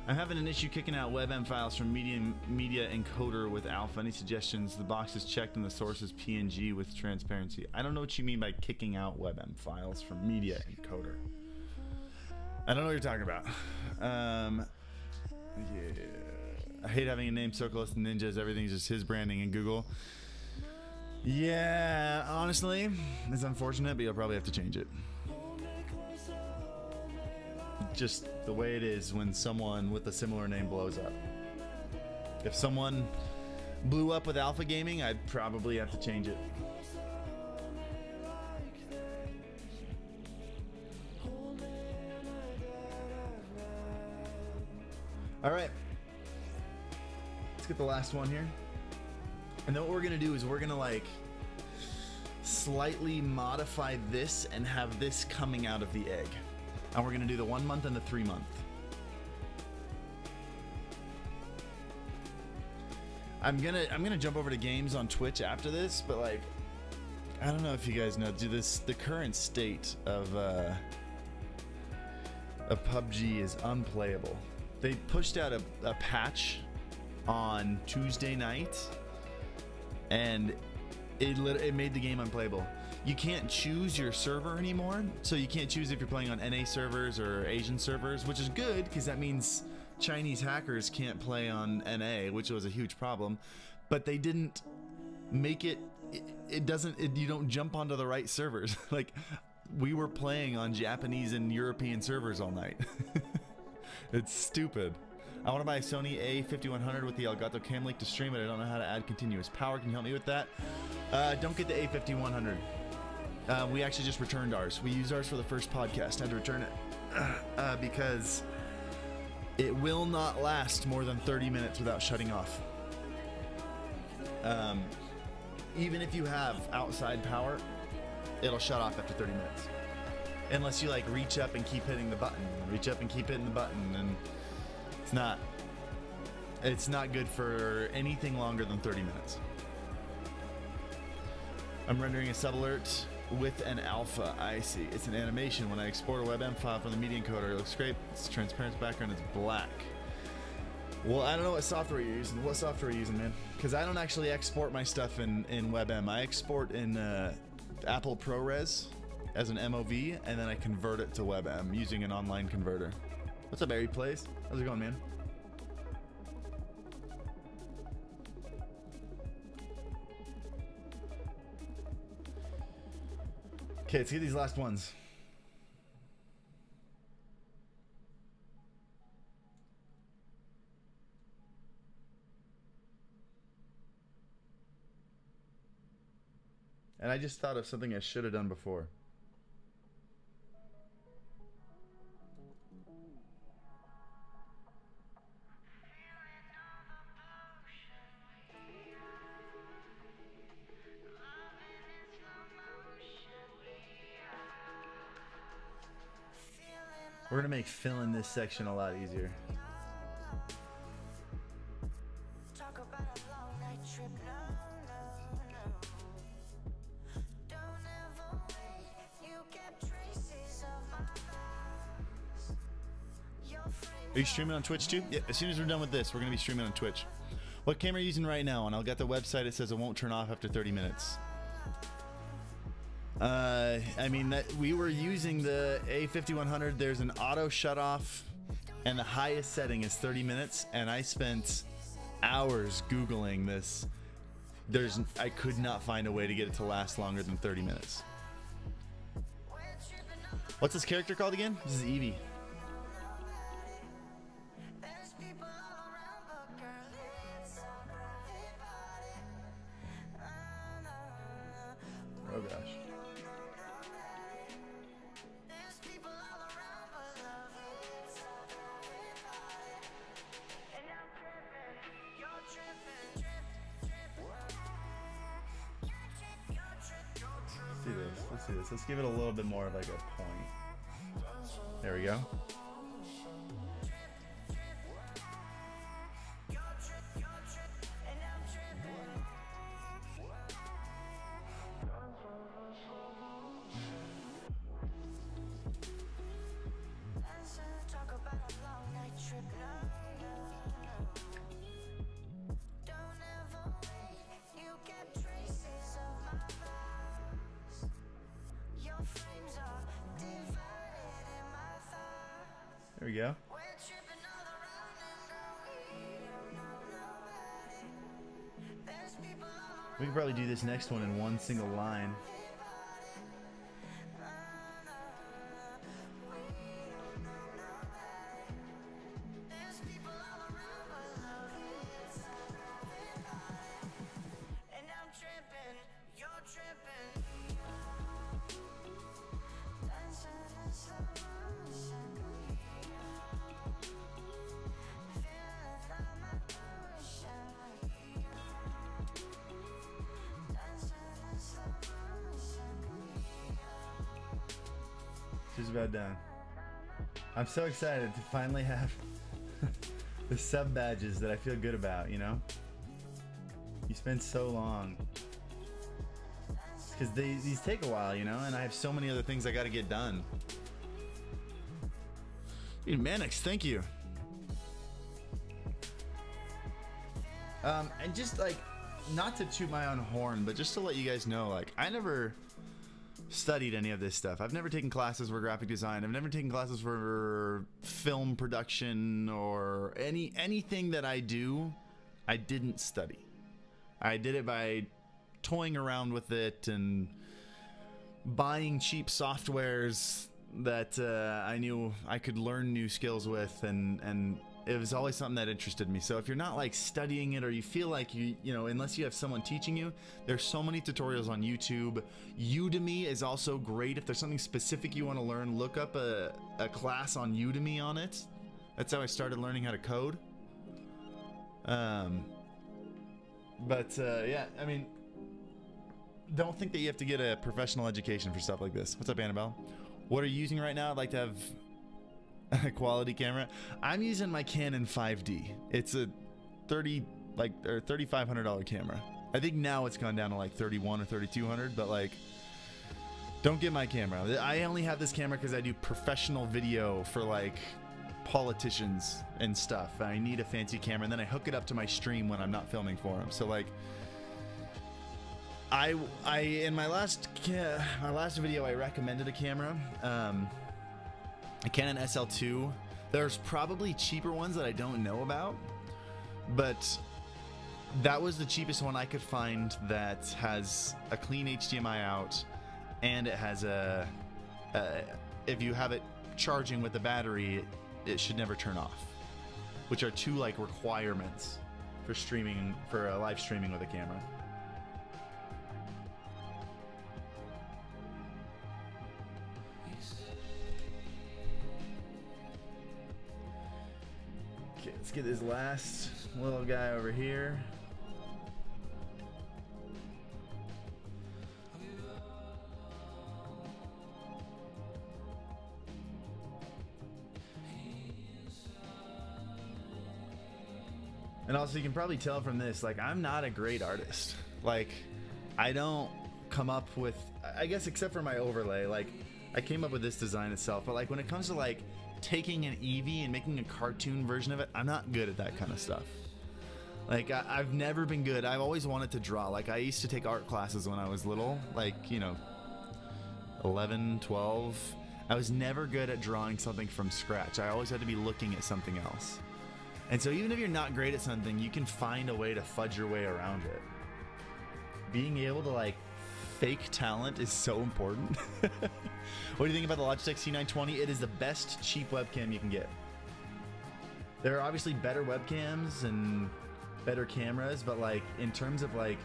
I'm having an issue kicking out WebM files from Media Encoder with Alpha. Any suggestions? The box is checked and the source is PNG with transparency. I don't know what you mean by kicking out WebM files from Media Encoder. I don't know what you're talking about. Yeah. I hate having a name Circleist and Ninjas. Everything's just his branding in Google. Yeah, honestly, it's unfortunate, but you'll probably have to change it. Just the way it is when someone with a similar name blows up. If someone blew up with Alpha Gaming, I'd probably have to change it. All right. Let's get the last one here. And then what we're going to do is we're going to like slightly modify this and have this coming out of the egg. And we're going to do the 1 month and the 3 month. I'm gonna jump over to games on Twitch after this, but like, I don't know if you guys know, the current state of PUBG is unplayable. They pushed out a patch on Tuesday night, and it made the game unplayable. You can't choose your server anymore, so you can't choose if you're playing on NA servers or Asian servers, which is good because that means Chinese hackers can't play on NA, which was a huge problem. But they didn't make it. You don't jump onto the right servers. Like, we were playing on Japanese and European servers all night. It's stupid. I want to buy a Sony A5100 with the Elgato Cam Link to stream it. I don't know how to add continuous power. Can you help me with that? Don't get the A5100. We actually just returned ours. We used ours for the first podcast. Had to return it because it will not last more than 30 minutes without shutting off. Even if you have outside power, it'll shut off after 30 minutes. unless you like reach up and keep hitting the button, reach up and keep hitting the button, and it's not good for anything longer than 30 minutes. I'm rendering a sub alert with an alpha. I see. It's an animation. When I export a WebM file from the media encoder, it looks great. It's transparent background. It's black. Well, I don't know what software you're using. What software are you using, man? Because I don't actually export my stuff in WebM. I export in Apple ProRes as an MOV, and then I convert it to WebM using an online converter. What's up, Barry Plays? How's it going, man? Okay, let's get these last ones. And I just thought of something I should have done before. We're gonna make filling this section a lot easier. Talk about a long night trip, Don't ever wait. You kept traces of my past. Your frame Are you streaming on Twitch too? Yeah, as soon as we're done with this, we're gonna be streaming on Twitch. What camera are you using right now? And I'll get the website. It says it won't turn off after 30 minutes. I mean, we were using the A5100. There's an auto shut off, and the highest setting is 30 minutes. And I spent hours Googling this. I could not find a way to get it to last longer than 30 minutes. What's this character called again? This is Eevee. There's people all around, but girl, it's a private party. Oh gosh. There's people all around, but love, it's a private party. And I'm tripping, you're tripping, Let's see this. Let's see this. Let's give it a little bit more of like a point. There we go. Talk about a long night trip, Don't ever wait. You kept traces of my past. Your frames are divided in my thoughts. There we go. We're tripping all around and girl, we don't know nobody. There's people all around. We could probably do this next one in one single line. There's people all around, but love, it's a private party. And I'm tripping, you're tripping. Dancing in slow motion. Feeling all my emotion. Dancing in slow motion. Just about done. I'm so excited to finally have the sub badges that I feel good about, you know? You spend so long. Because these take a while, you know? And I have so many other things I gotta get done. Dude, Manix, thank you. And just like, not to toot my own horn, but just to let you guys know, like, I never studied any of this stuff. I've never taken classes for graphic design. I've never taken classes for film production or anything that I do. I didn't study. I did it by toying around with it and buying cheap softwares that I knew I could learn new skills with, and it was always something that interested me. So if you're not like studying it, or you feel like you know, unless you have someone teaching you, there's so many tutorials on YouTube. Udemy is also great. If there's something specific you want to learn, look up a class on Udemy on it. That's how I started learning how to code. Yeah, I mean, don't think that you have to get a professional education for stuff like this. What's up, Annabelle? What are you using right now? I'd like to have a quality camera. I'm using my Canon 5D. It's a $3,500 camera. I think now it's gone down to like 31 or 3,200, but like, don't get my camera. I only have this camera because I do professional video for like politicians and stuff. I need a fancy camera, and then I hook it up to my stream when I'm not filming for them. So like, I in my last video I recommended a camera, a Canon SL2. There's probably cheaper ones that I don't know about, but that was the cheapest one I could find that has a clean HDMI out, and it has if you have it charging with the battery, it should never turn off, which are two like requirements for streaming, for live streaming with a camera. Okay, let's get this last little guy over here. And also, you can probably tell from this, like, I'm not a great artist. Like, I don't come up with, I guess except for my overlay, like, I came up with this design itself, but like when it comes to like taking an Eevee and making a cartoon version of it, I'm not good at that kind of stuff. Like, I've never been good. I've always wanted to draw. Like, I used to take art classes when I was little, like, you know, 11, 12. I was never good at drawing something from scratch. I always had to be looking at something else. And so even if you're not great at something, you can find a way to fudge your way around it. Being able to like fake talent is so important. What do you think about the Logitech C920? It is the best cheap webcam you can get. There are obviously better webcams and better cameras, but like in terms of like,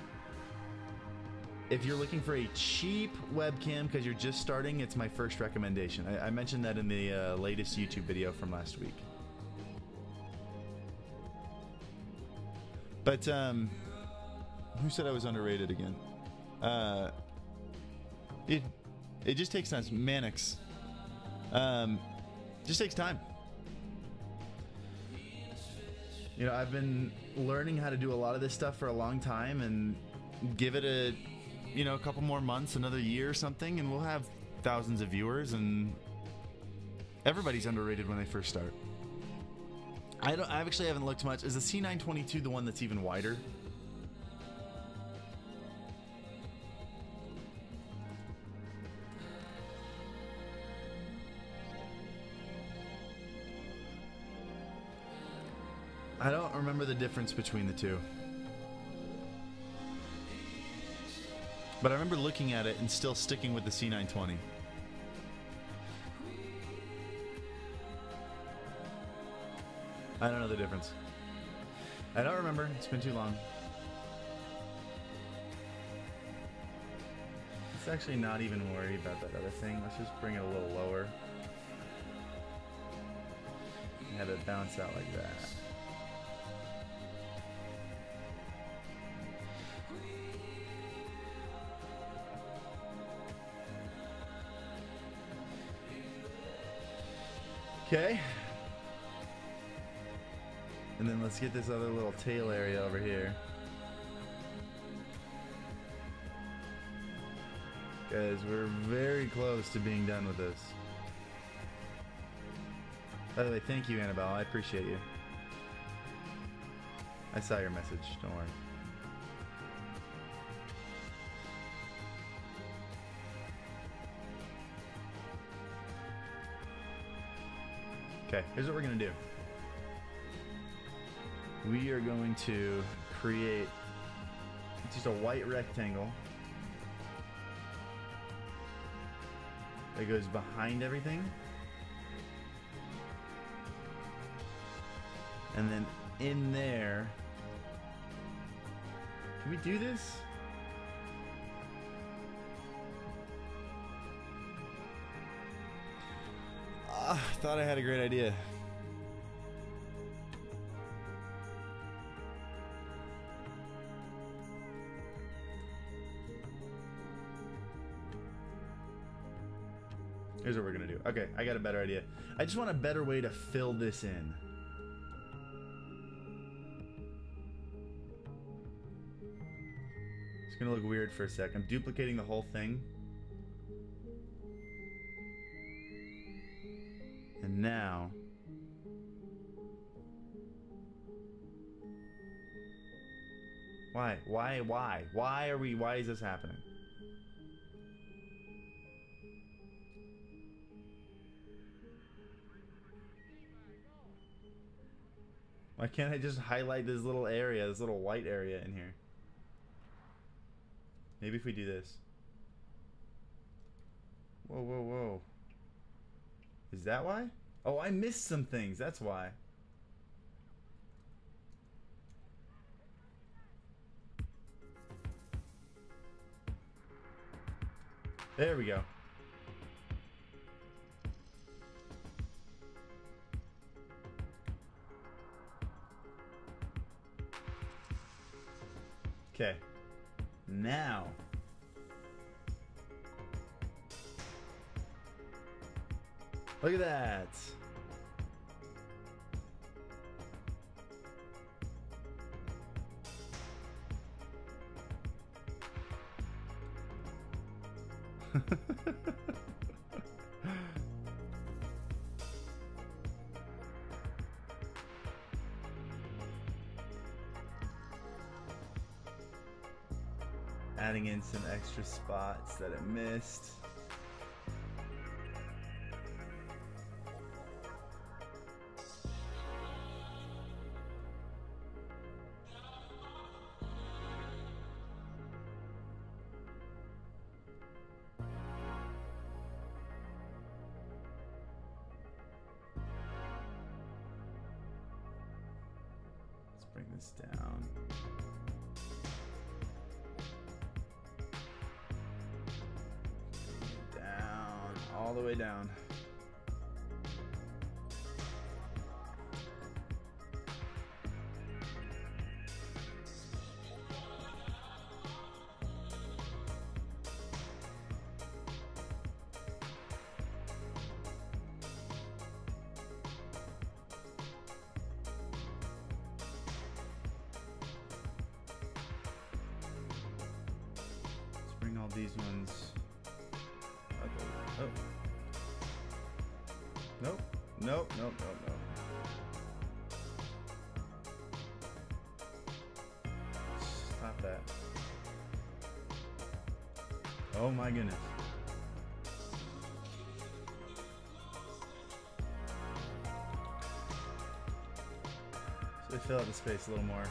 if you're looking for a cheap webcam because you're just starting, it's my first recommendation. I mentioned that in the latest YouTube video from last week. But who said I was underrated again? It just takes time. Mannix. Just takes time. You know, I've been learning how to do a lot of this stuff for a long time, and give it a, you know, a couple more months, another year or something, and we'll have thousands of viewers. And everybody's underrated when they first start. I actually haven't looked much. Is the C922 the one that's even wider? I don't remember the difference between the two. But I remember looking at it and still sticking with the C920. I don't know the difference. I don't remember. It's been too long. Let's actually not even worry about that other thing. Let's just bring it a little lower. And have it bounce out like that. Okay. And then let's get this other little tail area over here. Guys, we're very close to being done with this. By the way, thank you, Annabelle. I appreciate you. I saw your message. Don't worry. Okay, here's what we're going to do. We are going to create just a white rectangle that goes behind everything. And then in there, can we do this? I thought I had a great idea. Here's what we're gonna do. Okay, I got a better idea. I just want a better way to fill this in. It's gonna look weird for a sec. I'm duplicating the whole thing. And now... Why? Why is this happening? Why can't I just highlight this little area, this little white area in here? Maybe if we do this. Whoa, whoa, whoa. Is that why? Oh, I missed some things. That's why. There we go. Okay. Now. Look at that. Adding in some extra spots that I missed. Let's bring this down. All the way down. Let's bring all these ones up. Oh. Nope. Nope. Nope. Nope. Nope. Stop that. Oh my goodness. So they fill out the space a little more.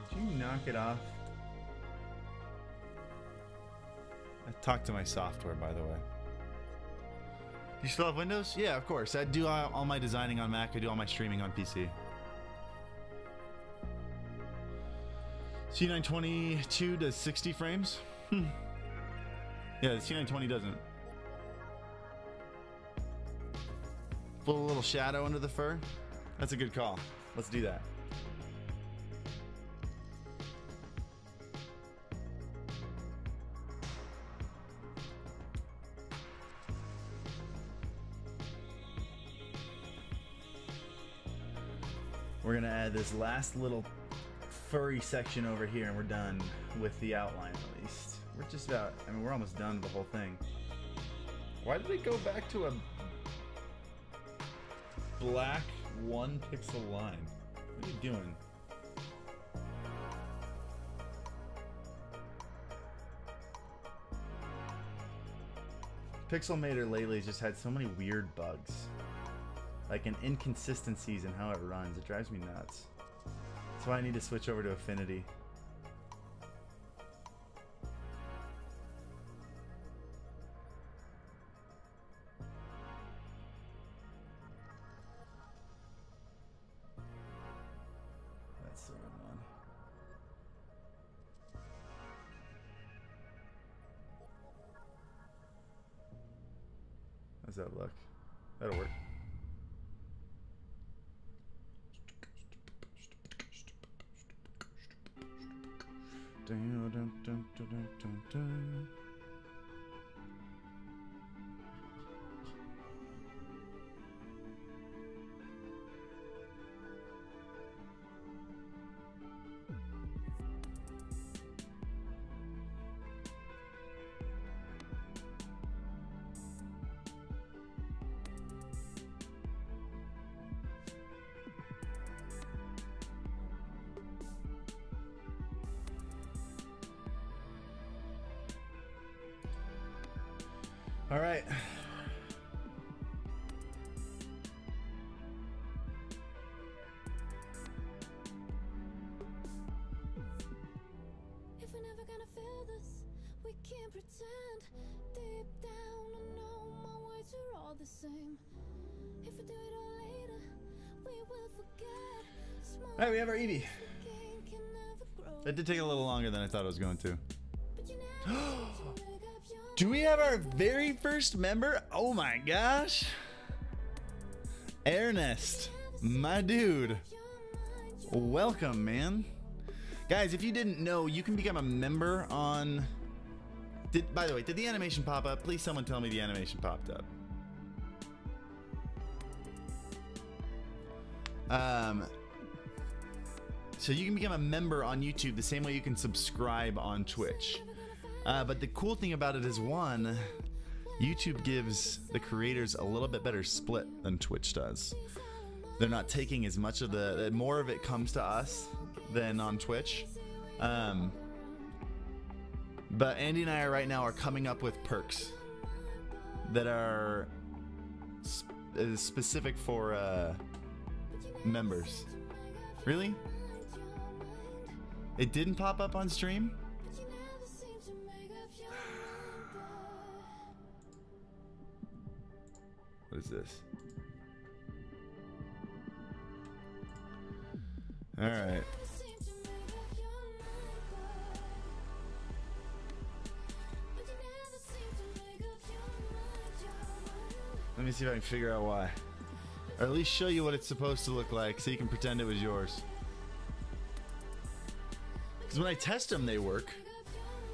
Did you knock it off? I talked to my software, by the way. You still have Windows? Yeah, of course. I do all my designing on Mac. I do all my streaming on PC. C922 does 60 frames? Yeah, the C920 doesn't. Put a little shadow under the fur? That's a good call. Let's do that. We're gonna add this last little furry section over here and we're done with the outline at least. We're just about, I mean, we're almost done with the whole thing. Why did they go back to a black 1 pixel line? What are you doing? Pixelmator lately has just had so many weird bugs. Like, and inconsistencies in how it runs. It drives me nuts. That's why I need to switch over to Affinity. That's the wrong one. How's that look? That'll work. Dun, dun, dun, dun, dun, dun, dun. All right. If we're never gonna feel this, we can't pretend. Deep down, I know my words are all the same. If we do it all later, we will forget. Small All right, we have our Eevee. gain can never grow. That did take a little longer than I thought it was going to. But you never seem to make up your Do we have our very first member? Oh my gosh. Ernest, my dude. Welcome, man. Guys, if you didn't know, you can become a member on... By the way, did the animation pop up? Please someone tell me the animation popped up. So you can become a member on YouTube the same way you can subscribe on Twitch. But the cool thing about it is, one, YouTube gives the creators a little bit better split than Twitch does. They're not taking as much of more of it comes to us than on Twitch. But Andy and I right now are coming up with perks that are specific for members. Really? It didn't pop up on stream? What is this? All right. Let me see if I can figure out why. Or at least show you what it's supposed to look like so you can pretend it was yours. Because when I test them, they work.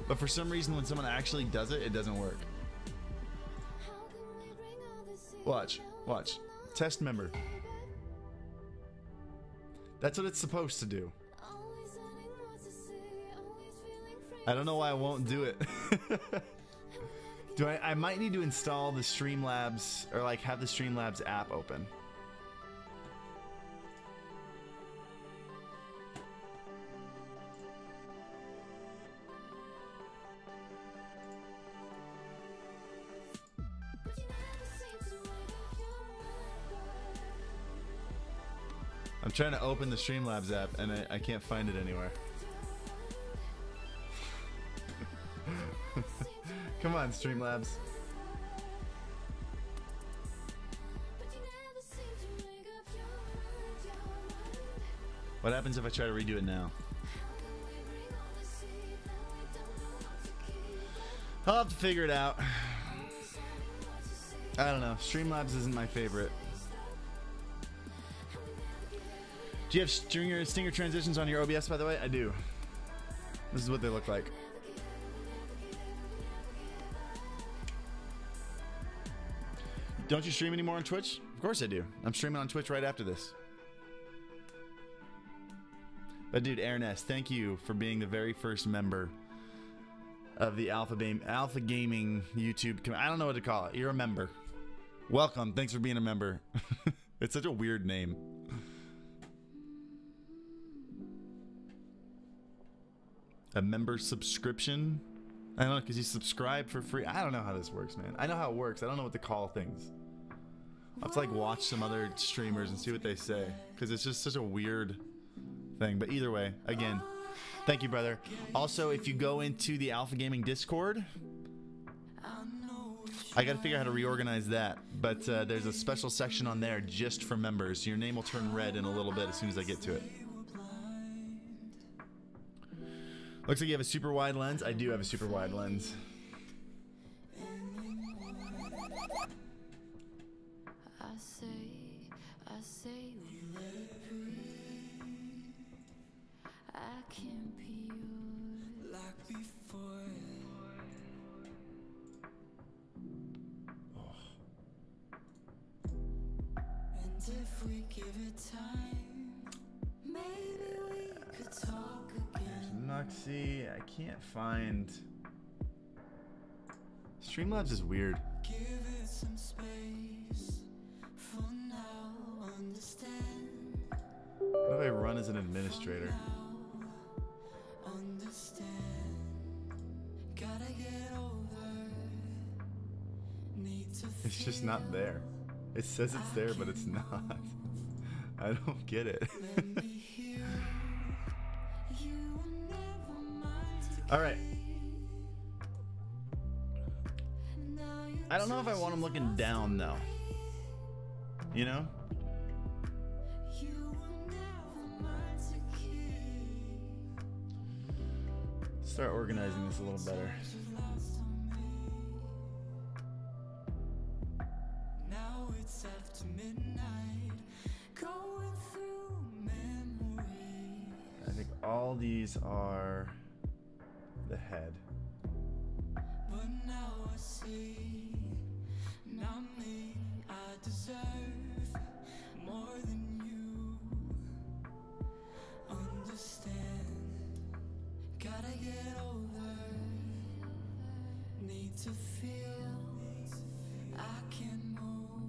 But for some reason, when someone actually does it, it doesn't work. Watch. Watch. Test member. That's what it's supposed to do. I don't know why I won't do it. I might need to install the Streamlabs, or like have the Streamlabs app open. I'm trying to open the Streamlabs app and I can't find it anywhere. Come on, Streamlabs. What happens if I try to redo it now? I'll have to figure it out. I don't know. Streamlabs isn't my favorite. Do you have stinger transitions on your OBS, by the way? I do. This is what they look like. Don't you stream anymore on Twitch? Of course I do. I'm streaming on Twitch right after this. But dude, Ernest, thank you for being the very first member of the Alpha Gaming YouTube. I don't know what to call it. You're a member. Welcome. Thanks for being a member. It's such a weird name. A member subscription? I don't know, because you subscribe for free. I don't know how this works, man. I know how it works. I don't know what to call things. I'll have to like watch some other streamers and see what they say, because it's just such a weird thing. But either way, again, thank you, brother. Also, if you go into the Alpha Gaming Discord, I gotta figure out how to reorganize that. But there's a special section on there just for members. Your name will turn red in a little bit as soon as I get to it. Looks like you have a super wide lens. I do have a super wide lens. I say we let it breathe. I can't be yours like before. And if we give it time, maybe we could talk again. Nuxie, I can't find. Streamlabs is weird. Give it some space for now, understand. What if I run as an administrator? Understand. Gotta get over. Need to It's just not there. It says it's there, but it's not. I don't get it. All right. I don't know if I want him looking down though. You know? Start organizing this a little better. Now it's after midnight, going through memories. I think all these are the head. But now I see, not me, I deserve more than you. Understand, gotta get over, need to feel, I can move.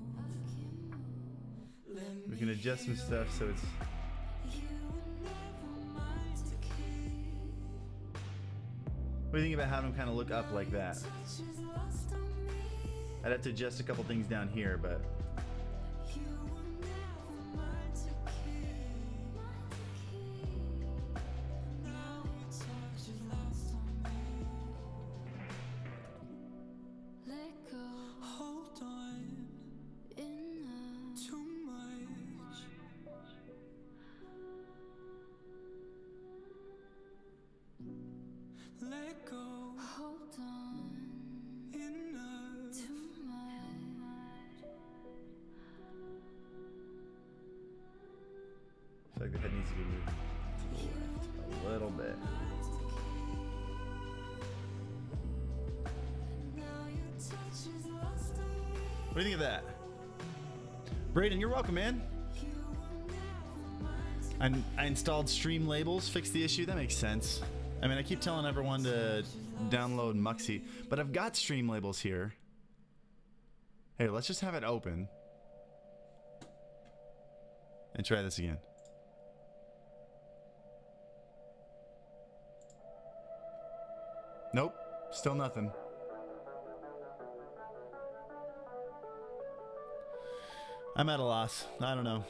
Let We can adjust some stuff so it's. What do you think about having him kind of look up like that? I'd have to adjust a couple things down here, but hold on, too much. Let go. Hold on. Enough. Too much. I feel like the head needs to be moved to the left a little bit. What do you think of that? Brayden, you're welcome, man. I installed Stream Labels, fixed the issue. That makes sense. I mean, I keep telling everyone to download Muxy, but I've got Stream Labels here. Hey, let's just have it open and try this again. Nope, still nothing. I'm at a loss. I don't know.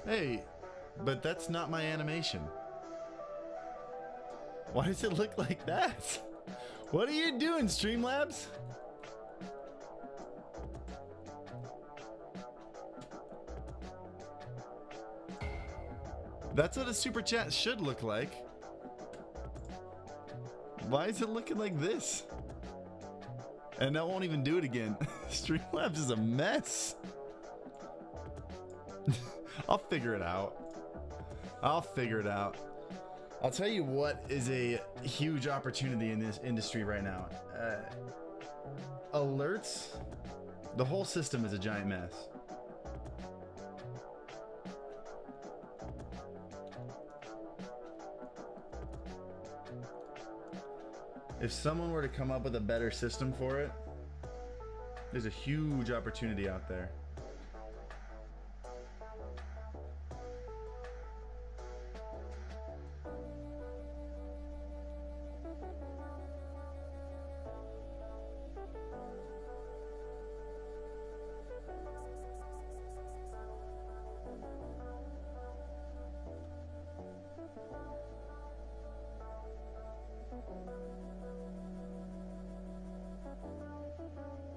Hey, but that's not my animation. Why does it look like that? What are you doing, Streamlabs? That's what a super chat should look like. Why is it looking like this? And I won't even do it again. Streamlabs is a mess. I'll figure it out. I'll figure it out. I'll tell you what is a huge opportunity in this industry right now. Alerts. The whole system is a giant mess. If someone were to come up with a better system for it, There's a huge opportunity out there.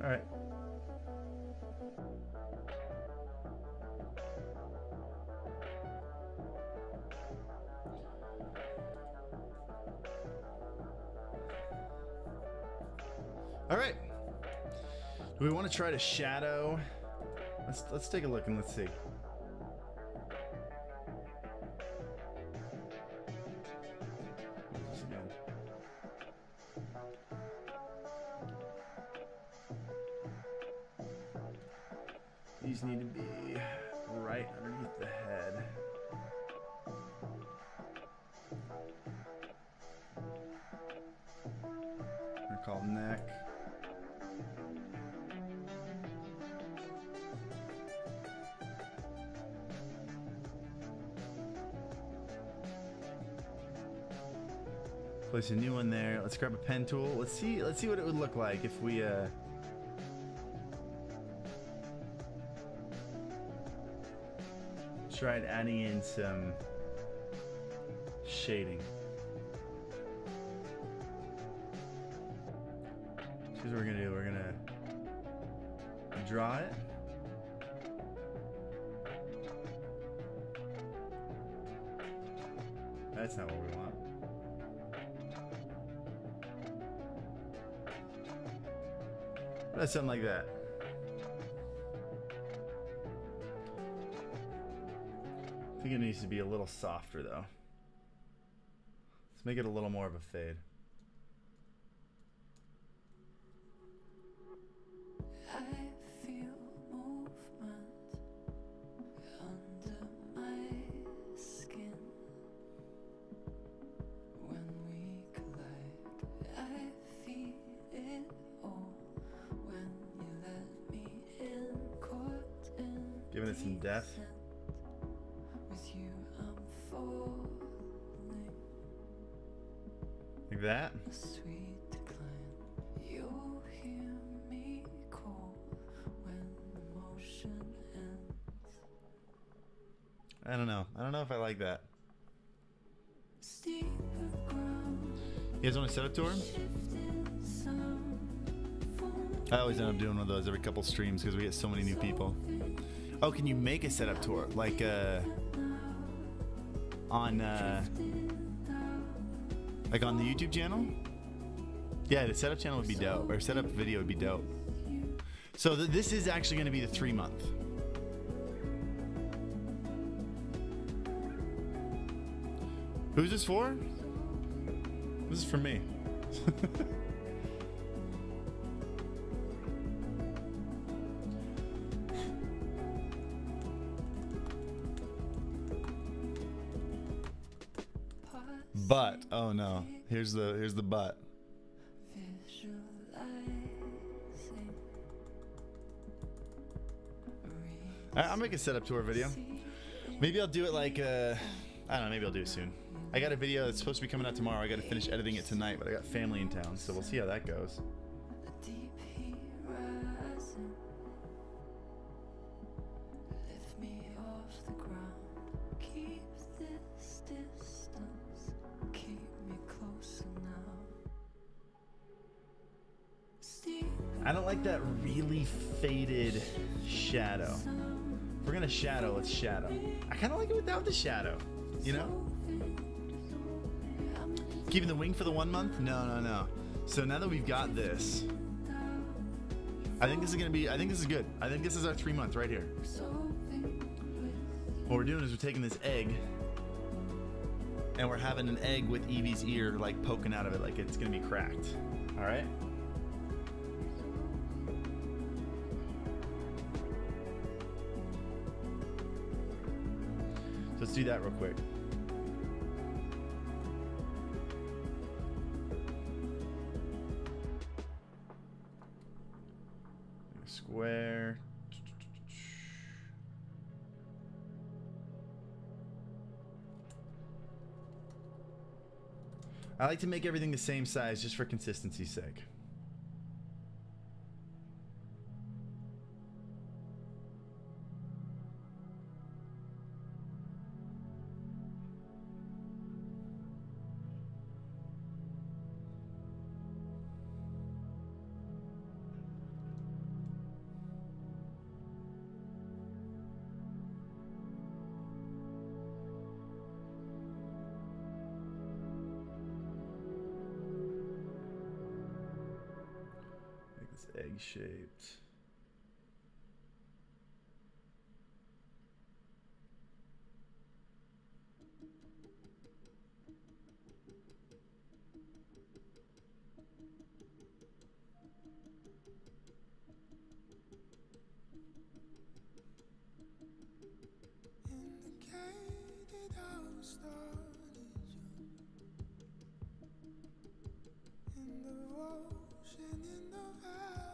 All right. All right. Do we want to try to shadow? Let's take a look and let's see. These need to be right underneath the head. They're called neck. Place a new one there. Let's grab a pen tool. Let's see what it would look like if we tried adding in some shading. Here's what we're gonna do. We're gonna draw it. That's not what we want. That's something like that. I think it needs to be a little softer though. Let's make it a little more of a fade. I feel movement under my skin when we collide. I feel it all when you let me in, caught in. Giving it some depth. With you, I'm falling. Like that. A sweet decline. You'll hear me call when the motion ends. I don't know. I don't know if I like that. Steeper ground, You guys want to set up tour? shifting sound. I always end up doing one of those every couple streams because we get so many new people. Oh, can you make a setup tour like on the YouTube channel? Yeah, the setup channel would be dope, or setup video would be dope. So this is actually going to be the 3-month. Who's this for? This is for me. But oh no, here's the but. I'll make a setup tour video. Maybe I'll do it like I don't know. Maybe I'll do it soon. I got a video that's supposed to be coming out tomorrow. I got to finish editing it tonight, but I got family in town, so we'll see how that goes. I don't like that really faded shadow. If we're gonna shadow, let's shadow. I kind of like it without the shadow, you know? Keeping the wing for the 1 month? No. So now that we've got this, I think this is good. I think this is our 3-month right here. What we're doing is we're taking this egg and we're having an egg with Evie's ear like poking out of it like it's gonna be cracked. All right? So let's do that real quick. I like to make everything the same size just for consistency's sake. Egg-shaped. Indicated how started you in the ocean, in the valley.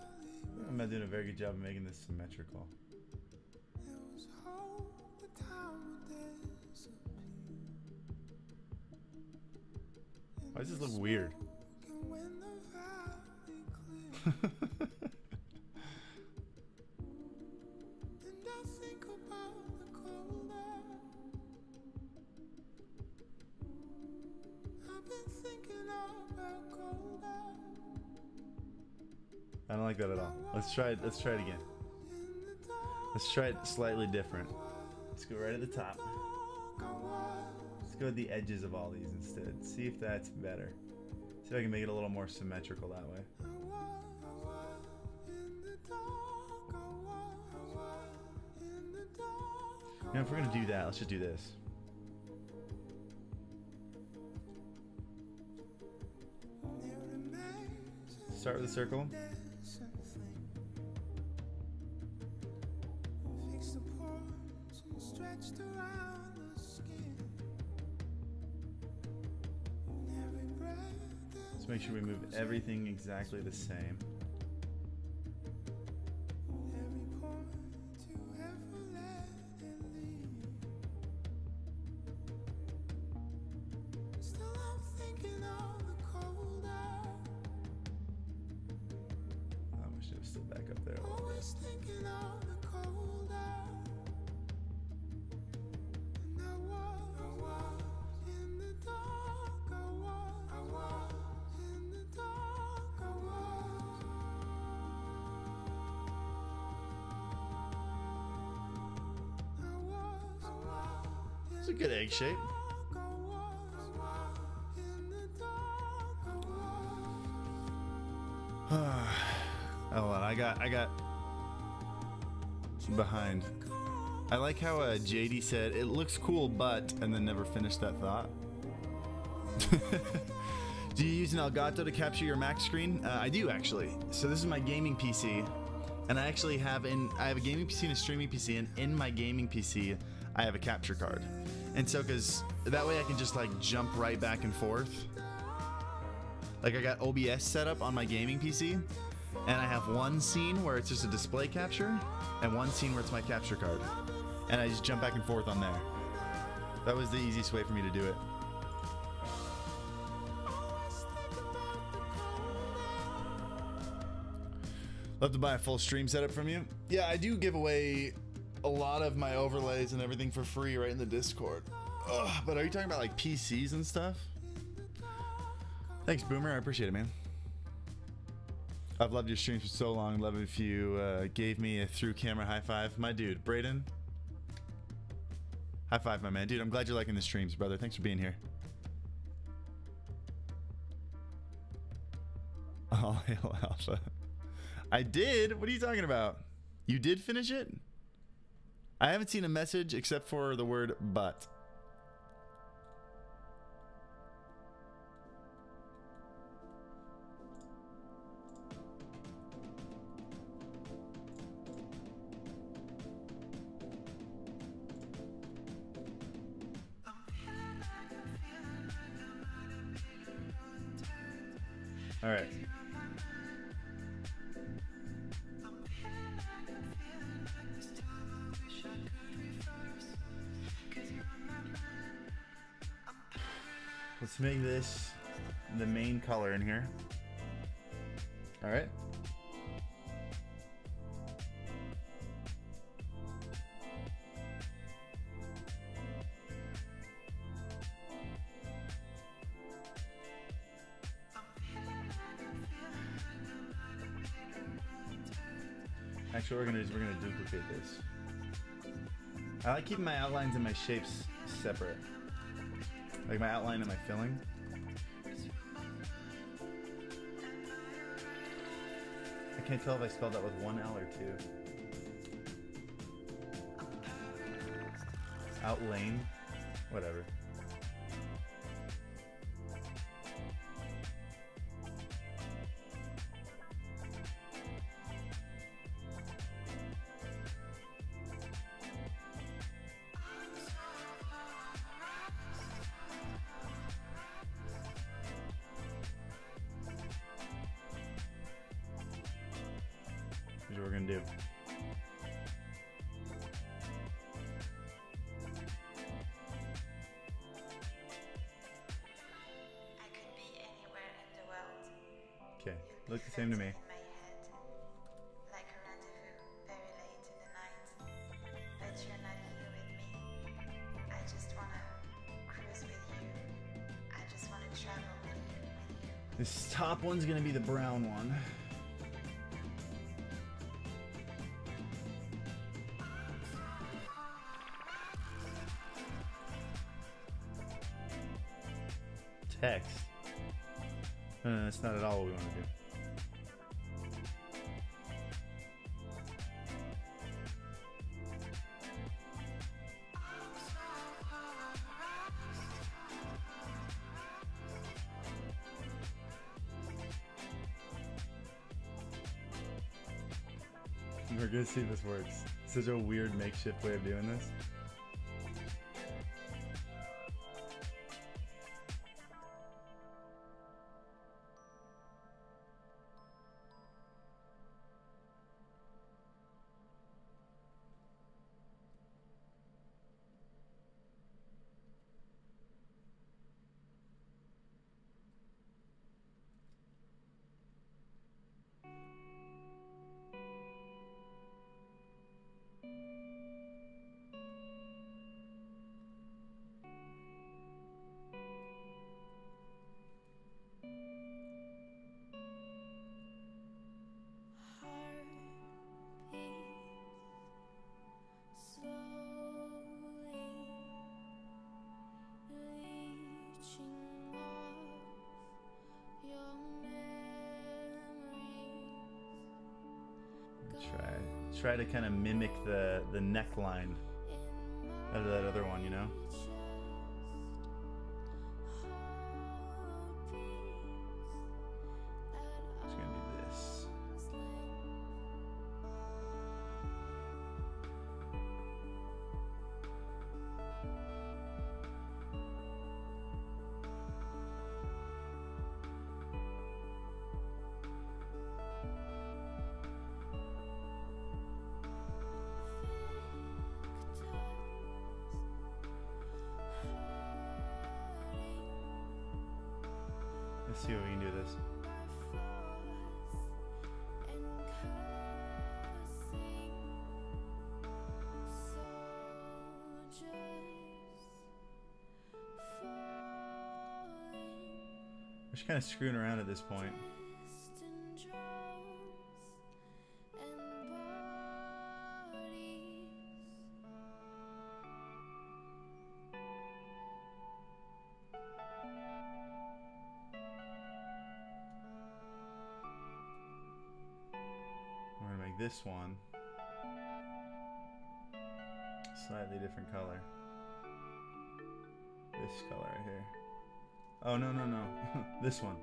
I'm not doing a very good job of making this symmetrical. There was hope the time would disappear. Why does this look weird? And when the valley cleared, and I think about the cold air. I've been thinking about cold air. I don't like that at all. Let's try it. Let's try it again. Let's try it slightly different. Let's go right at the top. Let's go at the edges of all these instead. See if that's better. See if I can make it a little more symmetrical that way. You know, if we're gonna do that, let's just do this. Start with a circle. Let's make sure we move everything exactly the same. I wish it was still back up there a little bit. It's a good egg shape. Hold on, I got behind. I like how JD said it looks cool, but and then never finished that thought. Do you use an Elgato to capture your Mac screen? I do actually. So this is my gaming PC, and I actually have a gaming PC and a streaming PC, and in my gaming PC I have a capture card. And so, because that way I can just like jump right back and forth. Like I got OBS set up on my gaming PC, and I have one scene where it's just a display capture, and one scene where it's my capture card. And I just jump back and forth on there. That was the easiest way for me to do it. Love to buy a full stream setup from you. Yeah, I do give away a lot of my overlays and everything for free right in the Discord. Ugh, but are you talking about like PCs and stuff? Thanks, Boomer. I appreciate it, man. I've loved your streams for so long. Love it if you gave me a through camera high five. My dude, Brayden. High five, my man. Dude, I'm glad you're liking the streams, brother. Thanks for being here. Oh, hail Alpha. I did? What are you talking about? You did finish it? I haven't seen a message except for the word but. All right. Let's make this the main color in here. All right. Actually, what we're gonna do is we're gonna duplicate this. I like keeping my outlines and my shapes separate. Like my outline and my filling. I can't tell if I spelled that with one L or two. Outlane? Whatever. Here's what we're gonna do. I could be anywhere in the world. Okay, You'd be look the same to me. floating in my head, like a rendezvous very late in the night. But you're not here with me. I just wanna cruise with you. I just wanna travel with you. This top one's gonna be the brown one. Text. No, that's not at all what we want to do. We're gonna see if this works. Such a weird makeshift way of doing this. Try to kind of mimic the neckline of that other one, you know? Just gonna do this. Let's see if we can do this. We're just kind of screwing around at this point. We're gonna make this one slightly different color. This color right here. Oh, no, no, no. This one.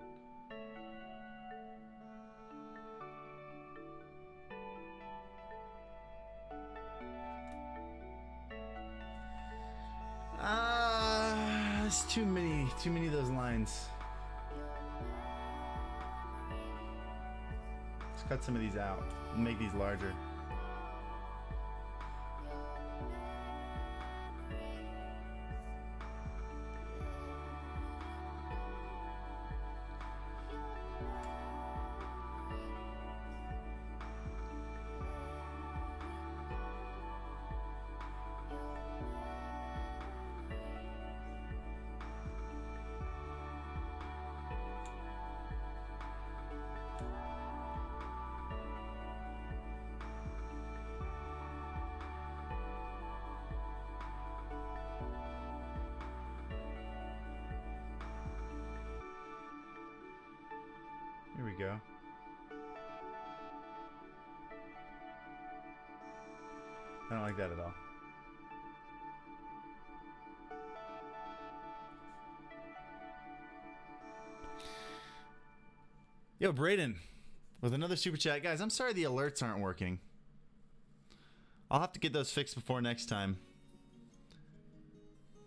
There's too many of those lines. Let's cut some of these out and make these larger. go. I don't like that at all. Yo, Braden, with another super chat. Guys, I'm sorry the alerts aren't working. I'll have to get those fixed before next time.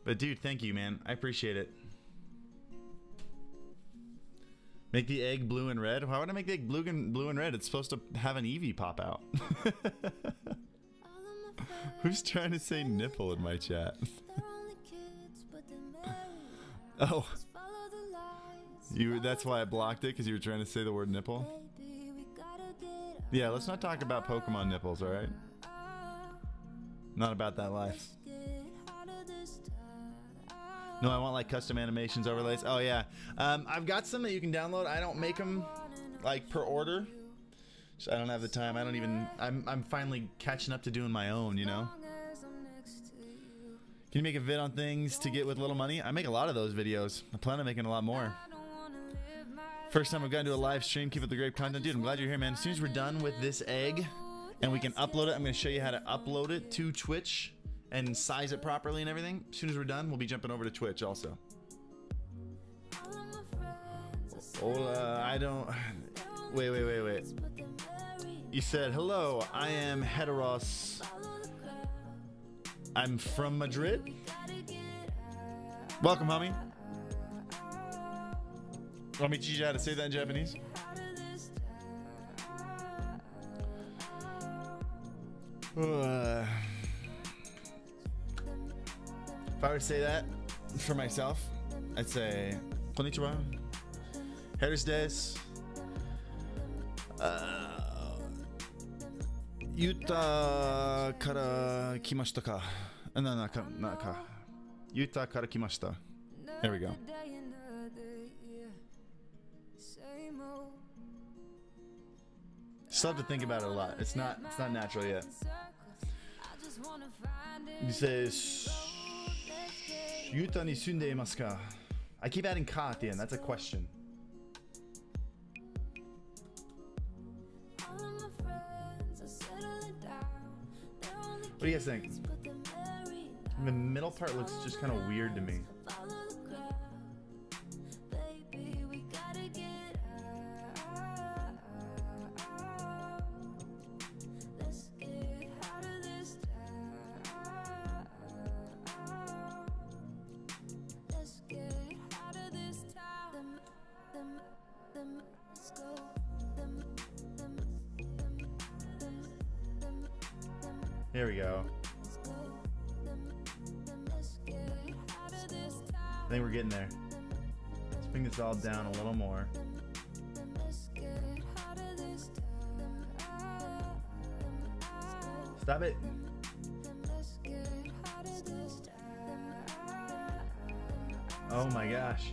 But dude, thank you, man. I appreciate it. Make the egg blue and red? Why would I make the egg blue and red? It's supposed to have an Eevee pop out. Who's trying to say nipple in my chat? Oh. That's why I blocked it, because you were trying to say the word nipple? Yeah, let's not talk about Pokemon nipples, alright? Not about that life. No, I want like custom animations, overlays. Oh yeah, I've got some that you can download. I don't make them like per order. So I don't have the time. I don't even. I'm finally catching up to doing my own. You know. Can you make a vid on things to get with little money? I make a lot of those videos. I plan on making a lot more. First time I've gotten to a live stream. Keep up the great content, dude. I'm glad you're here, man. As soon as we're done with this egg, and we can upload it, I'm going to show you how to upload it to Twitch and size it properly and everything. As soon as we're done, we'll be jumping over to Twitch also. Hola, I don't... Wait. You said, hello, I am Heteros. I'm from Madrid. Welcome, homie. Want me to teach you how to say that in Japanese? If I were to say that for myself, I'd say konnichiwa, Heteros desu, Yuta kara kimashita ka. No, ka. Yuta kara kimashita. There we go. Still have to think about it a lot. It's not natural yet. He says, Yuta ni sunde imasu ka? I keep adding ka at the end. That's a question. What do you guys think? The middle part looks just kind of weird to me. There we go. I think we're getting there. Let's bring this all down a little more. Stop it. Oh my gosh.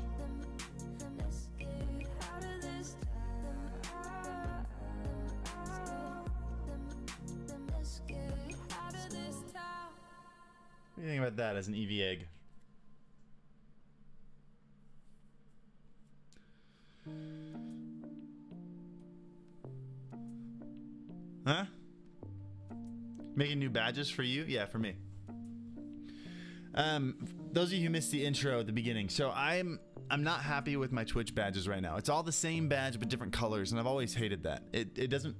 What do you think about that as an Eevee egg? Huh? Making new badges for you? Yeah, for me. Those of you who missed the intro at the beginning, so I'm not happy with my Twitch badges right now. It's all the same badge but different colors, and I've always hated that. It doesn't,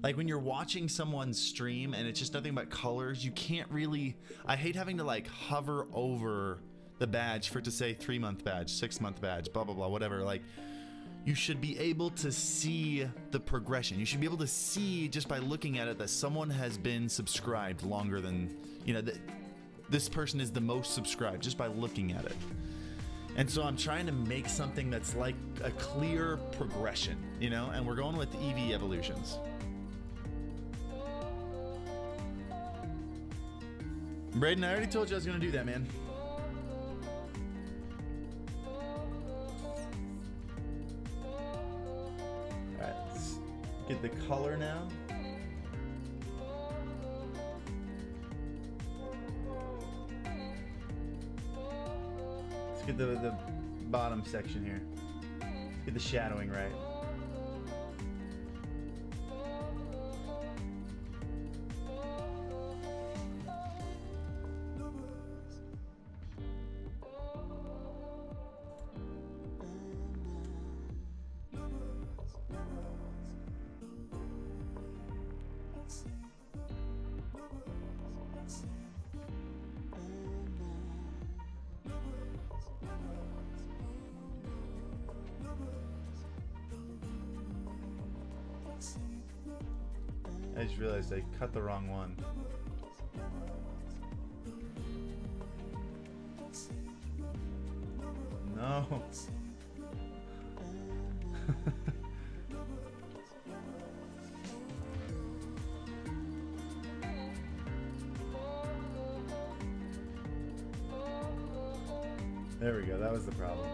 like when you're watching someone stream and it's just nothing but colors, you can't really, I hate having to like hover over the badge for it to say 3-month badge, 6-month badge, blah blah blah, whatever. Like, you should be able to see the progression. You should be able to see just by looking at it that someone has been subscribed longer than, you know, this person is the most subscribed just by looking at it. And so I'm trying to make something that's like a clear progression, you know, and we're going with the Eevee evolutions. Braden, I already told you I was going to do that, man. Alright, let's get the color now. Let's get the bottom section here. Let's get the shadowing right. I just realized I cut the wrong one. No. There we go, that was the problem.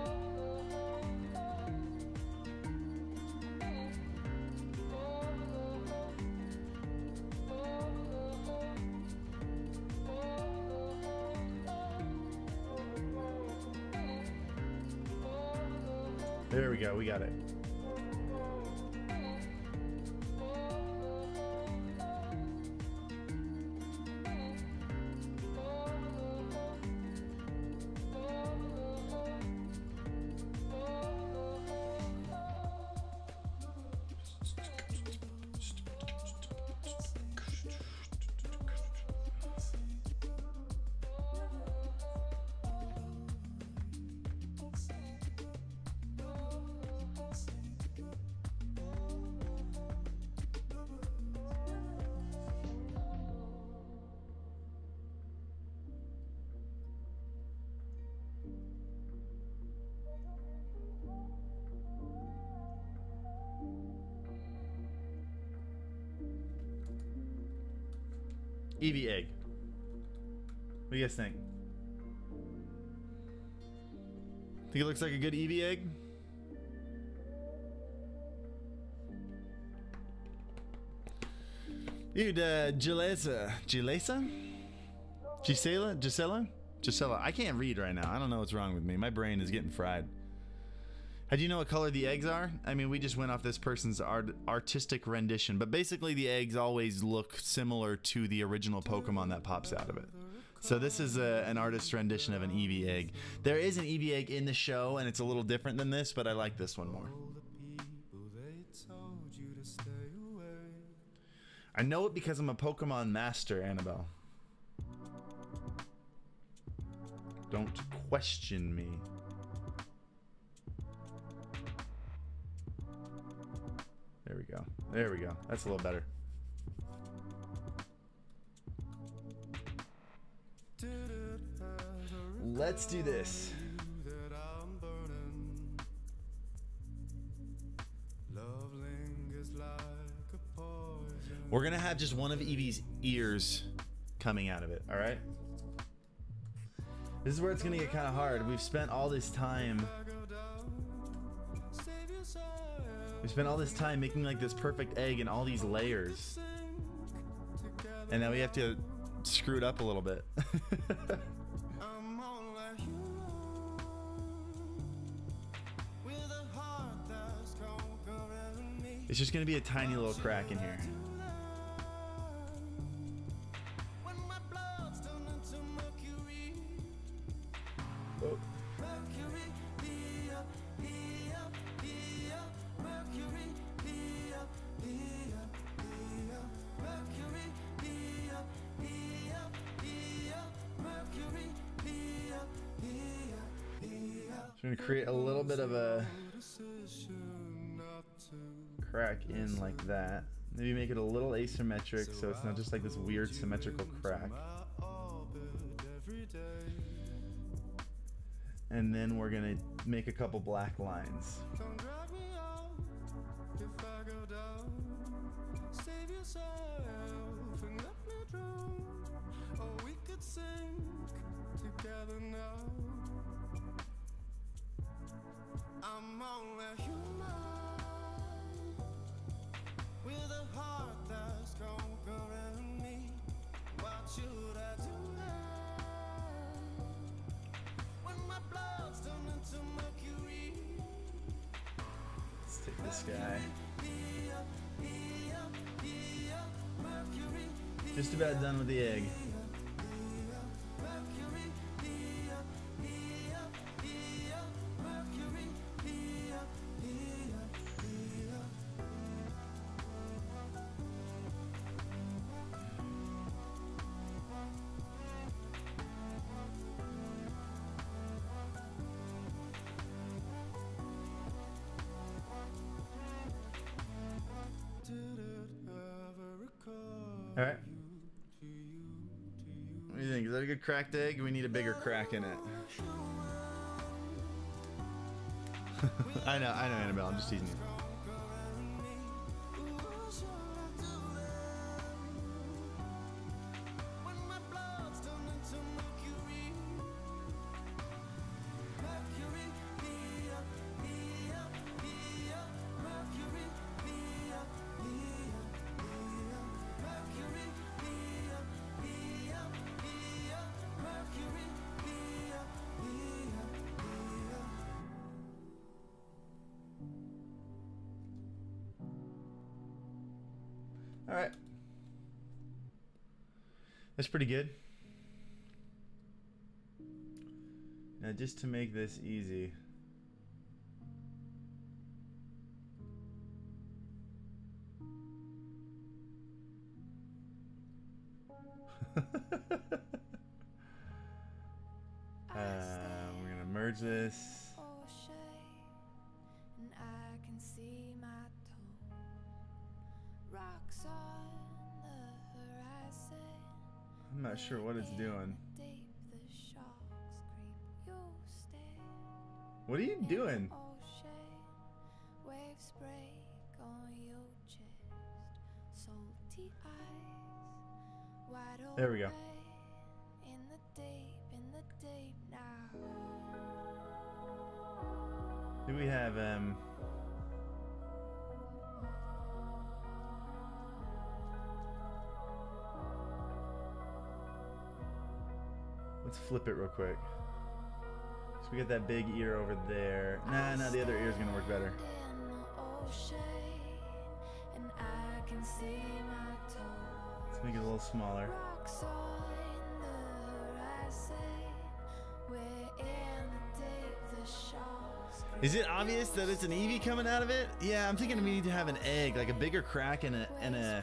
There we go, we got it. Eevee egg. What do you guys think? Think it looks like a good Eevee egg? Dude, Gisela? I can't read right now. I don't know what's wrong with me. My brain is getting fried. How do you know what color the eggs are? I mean, we just went off this person's artistic rendition, but basically the eggs always look similar to the original Pokemon that pops out of it. So this is an artist's rendition of an Eevee egg. There is an Eevee egg in the show, and it's a little different than this, but I like this one more. I know it because I'm a Pokemon master, Annabelle. Don't question me. There we go. There we go. That's a little better. Let's do this. We're gonna have just one of Eevee's ears coming out of it, all right? This is where it's gonna get kind of hard. We've spent all this time making like this perfect egg and all these layers. And now we have to screw it up a little bit. It's just gonna be a tiny little crack in here. Oh. So I'm gonna create a little bit of a crack in like that. Maybe make it a little asymmetric so it's not just like this weird symmetrical crack. And then we're gonna make a couple black lines. I'm only human with a heart that's conquering me. What should I do now when my blood's turned into mercury? Let's take this guy. Just about done with the egg. Did it ever occur All right. What do you think? Is that a good cracked egg? We need a bigger crack in it. I know, Annabelle. I'm just teasing you. All right. That's pretty good. Now, just to make this easy, we're gonna merge this. And I can see my toe. Rocks on the horizon. I'm not sure what it's doing. Deep the sharks creep. You stay. What are you doing? Ocean. Waves break on your chest. Salty eyes. Wide open. There we go. In the deep now. Do we have let's flip it real quick. So we got that big ear over there. Nah, the other ear's gonna work better. In the ocean, and I can see my toe. Let's make it a little smaller. Rocks on the horizon. We're in the deep, the sharks creep. Is it obvious that it's an Eevee coming out of it? Yeah, I'm thinking we need to have an egg, like a bigger crack and a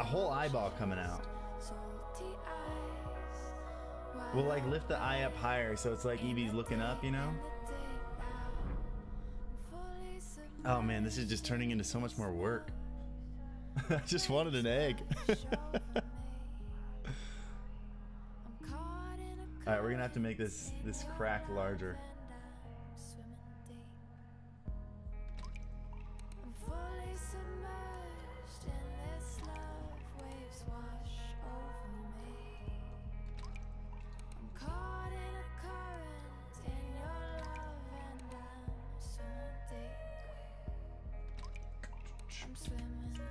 whole eyeball coming out. Salty eyes. We'll like lift the eye up higher so it's like Eevee's looking up, you know? Oh man, this is just turning into so much more work. I just wanted an egg. Alright, we're gonna have to make this crack larger. I'm fully submerged in this love, waves wash over me. I'm caught in a current in your love, and I'm swimming deep. I'm swimming deep.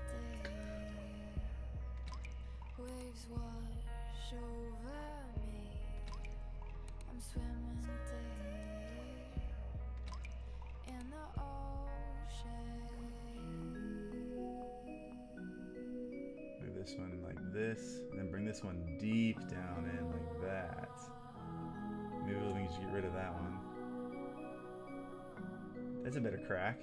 Waves wash over me. I'm swimming deep in the ocean. Move this one like this, and then bring this one deep down in like that. Maybe we can just get rid of that one. That's a better crack.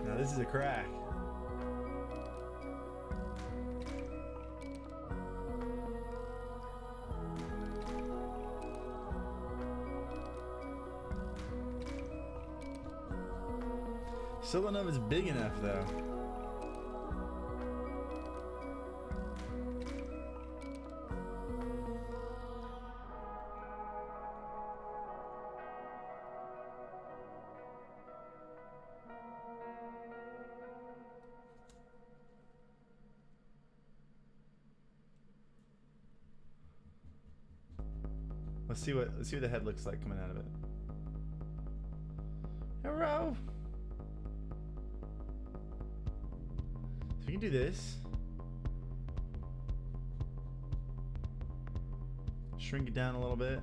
Now this is a crack. Still don't know if it's big enough though. Let's see what the head looks like coming out of it. Hello. So we can do this. Shrink it down a little bit.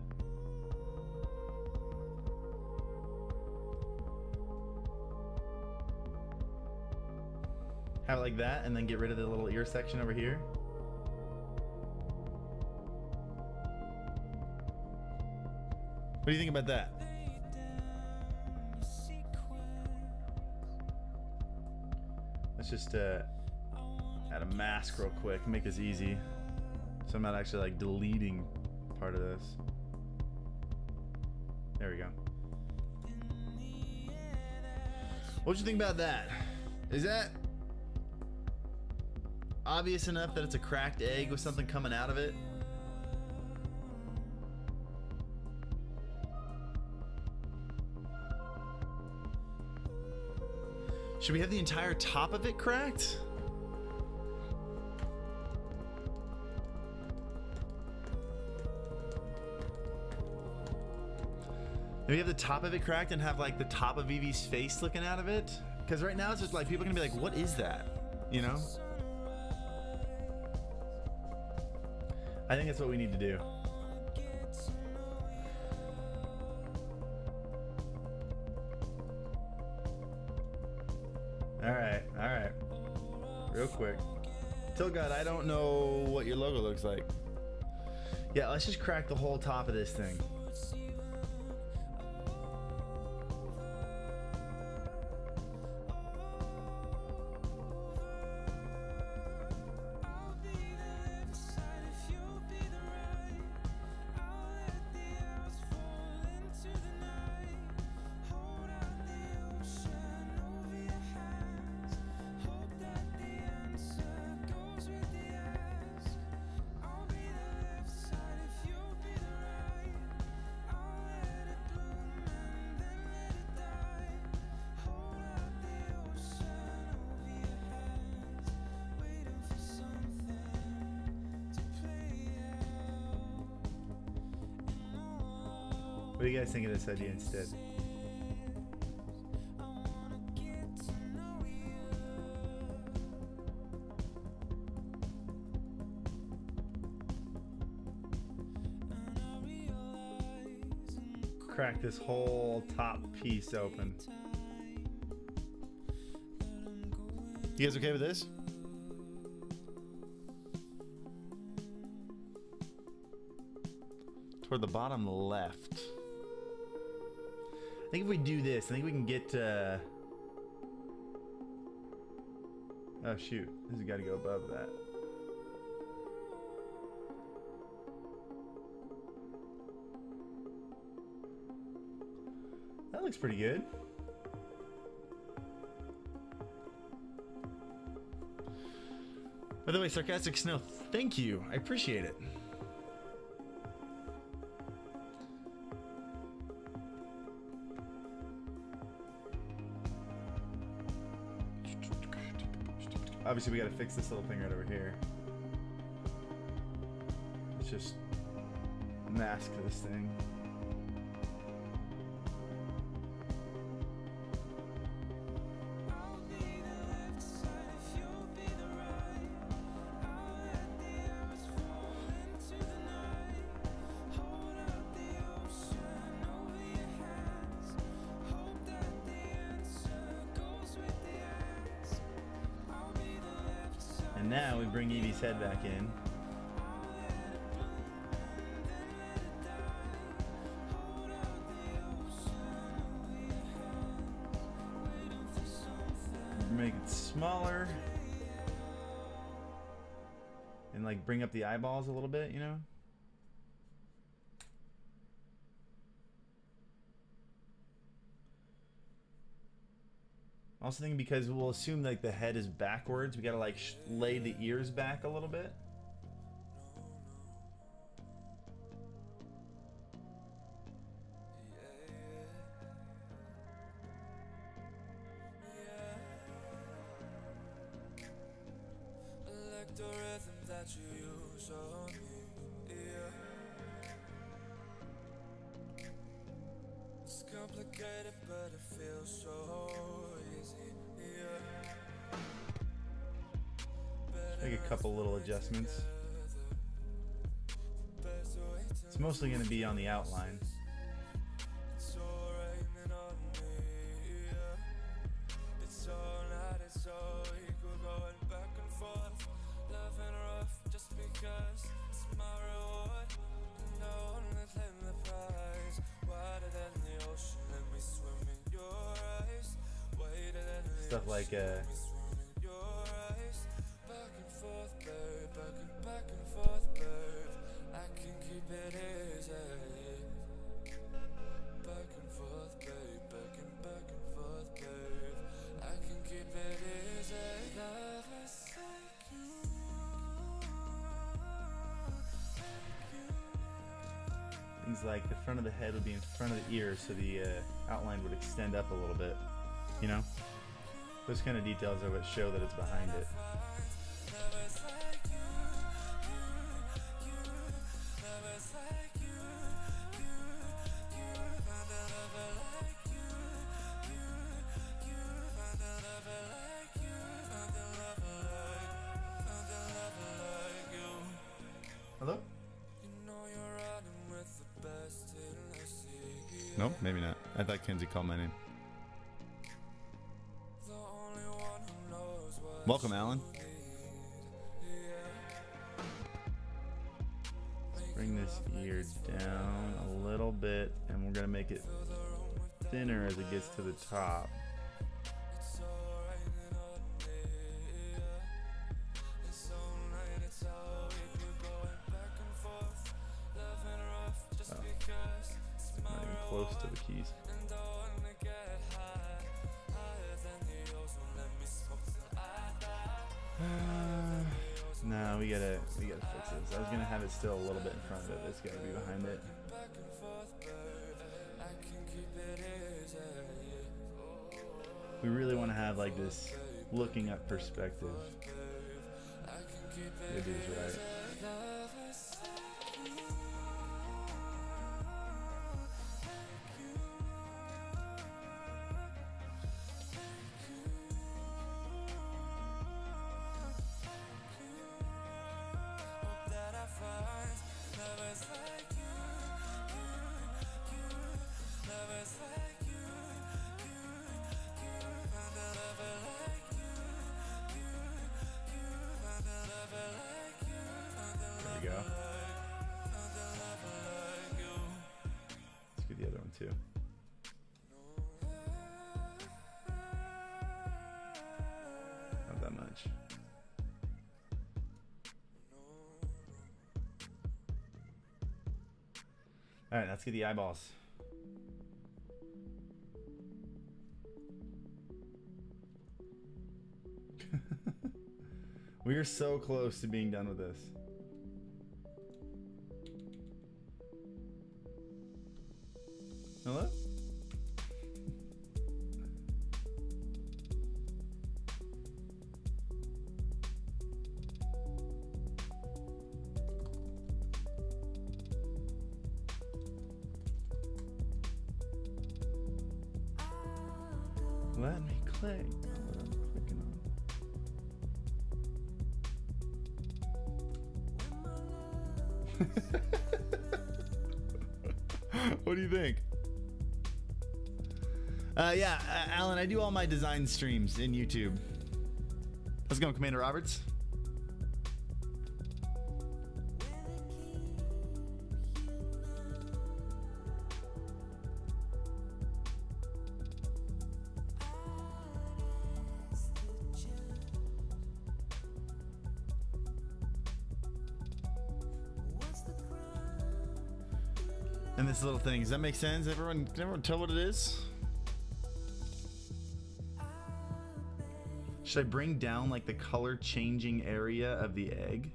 Have it like that, and then get rid of the little ear section over here. What do you think about that? Let's just add a mask real quick, make this easy. So I'm not actually like deleting part of this. There we go. What'd you think about that? Is that obvious enough that it's a cracked egg with something coming out of it? Should we have the entire top of it cracked? Maybe have the top of it cracked and have like the top of Evie's face looking out of it? Because right now it's just like people are gonna be like, what is that? You know? I think that's what we need to do. Alright. Real quick. Till God, I don't know what your logo looks like. Yeah, let's just crack the whole top of this thing. What do you guys think of this idea instead? Crack this whole top piece open. You guys okay with this? Toward the bottom left. I think if we do this, I think we can get oh shoot, this has got to go above that. That looks pretty good. By the way, Sarcastic Snow, thank you. I appreciate it. Obviously, we got to fix this little thing right over here. Let's just mask this thing. And now we bring Evie's head back in. Make it smaller. And like bring up the eyeballs a little bit, you know? Also thinking because we'll assume like the head is backwards, we gotta like lay the ears back a little bit. The rhythm that you use on me, yeah. It's complicated, but it feels so easy, yeah. Make a couple little adjustments. It's mostly going to be on the outline. It's all raining on me, yeah. It's all night, it's all equal, going back and forth. Loving rough just because it's my reward. And I wanna claim the prize. Wider than the ocean, let me swim in your eyes. Wider than the Stuff like let me swim in your eyes. Back and forth, babe, back and forth, babe. I can keep it easy. Back things like the front of the head would be in front of the ear, so the outline would extend up a little bit. You know, those kind of details are what show that it's behind it. Hello? Nope, maybe not. I thought Kenzie called my name. Welcome, Alan. Let's bring this ear down a little bit, and we're gonna make it thinner as it gets to the top. Close to the keys. No, we gotta fix this. I was gonna have it still a little bit in front of it. It's gotta be behind it. We really want to have like this looking up perspective. It is right. Go. Let's get the other one too. Not that much. All right, let's get the eyeballs. We are so close to being done with this. Hello? Let me click. What I'm clicking on. What do you think? Yeah, Alan, I do all my design streams in YouTube. How's it going, Commander Roberts? And this little thing, does that make sense? Everyone tell what it is? Should I bring down like the color changing area of the egg?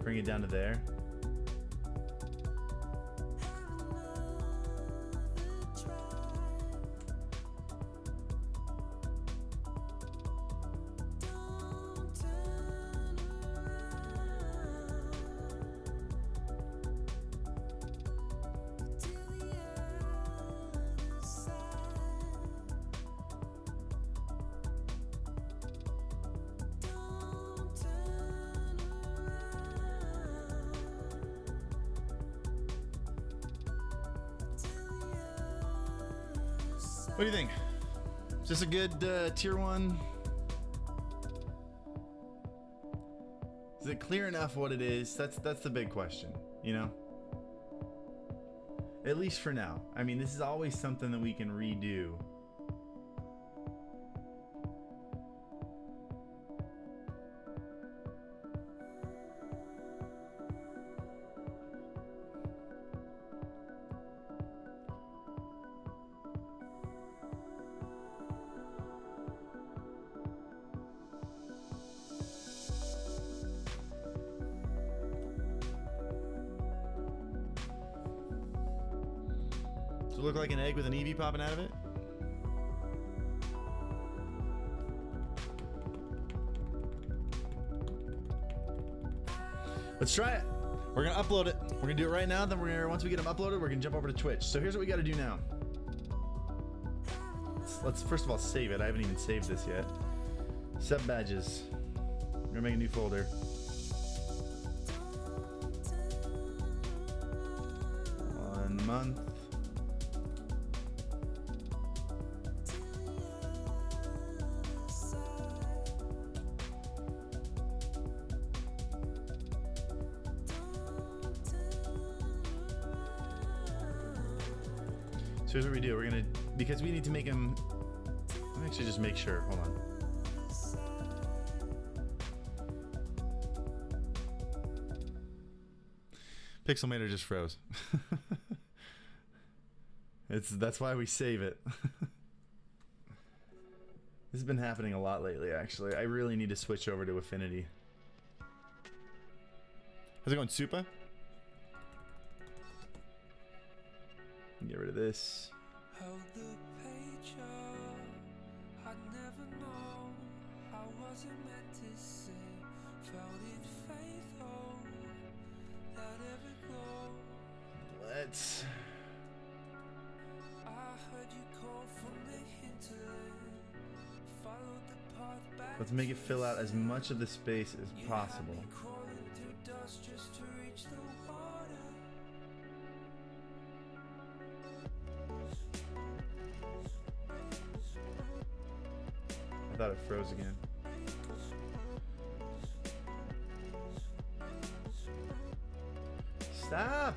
Bring it down to there. What do you think? Is this a good tier 1? Is it clear enough what it is? That's the big question, you know? At least for now. I mean, this is always something that we can redo. Does it look like an egg with an Eevee popping out of it? Let's try it. We're gonna upload it. We're gonna do it right now. Then we're gonna, once we get them uploaded, we're gonna jump over to Twitch. So here's what we gotta do now. Let's first of all save it. I haven't even saved this yet. Sub badges. We're gonna make a new folder. One month. So here's what we do. We're gonna, because we need to make them, let me actually just make sure. Hold on. Pixelmator just froze. That's why we save it. This has been happening a lot lately, actually. I really need to switch over to Affinity. How's it going, Supa? Get rid of this. Held the page up, I'd never know. How was it meant to say? Felt it faithful, that every glow. Let's I heard you call from the hinterland. Followed the path back. let's make it fill out as much of the space as possible. Crawling through dust just to reach the water. I thought it froze again. Stop!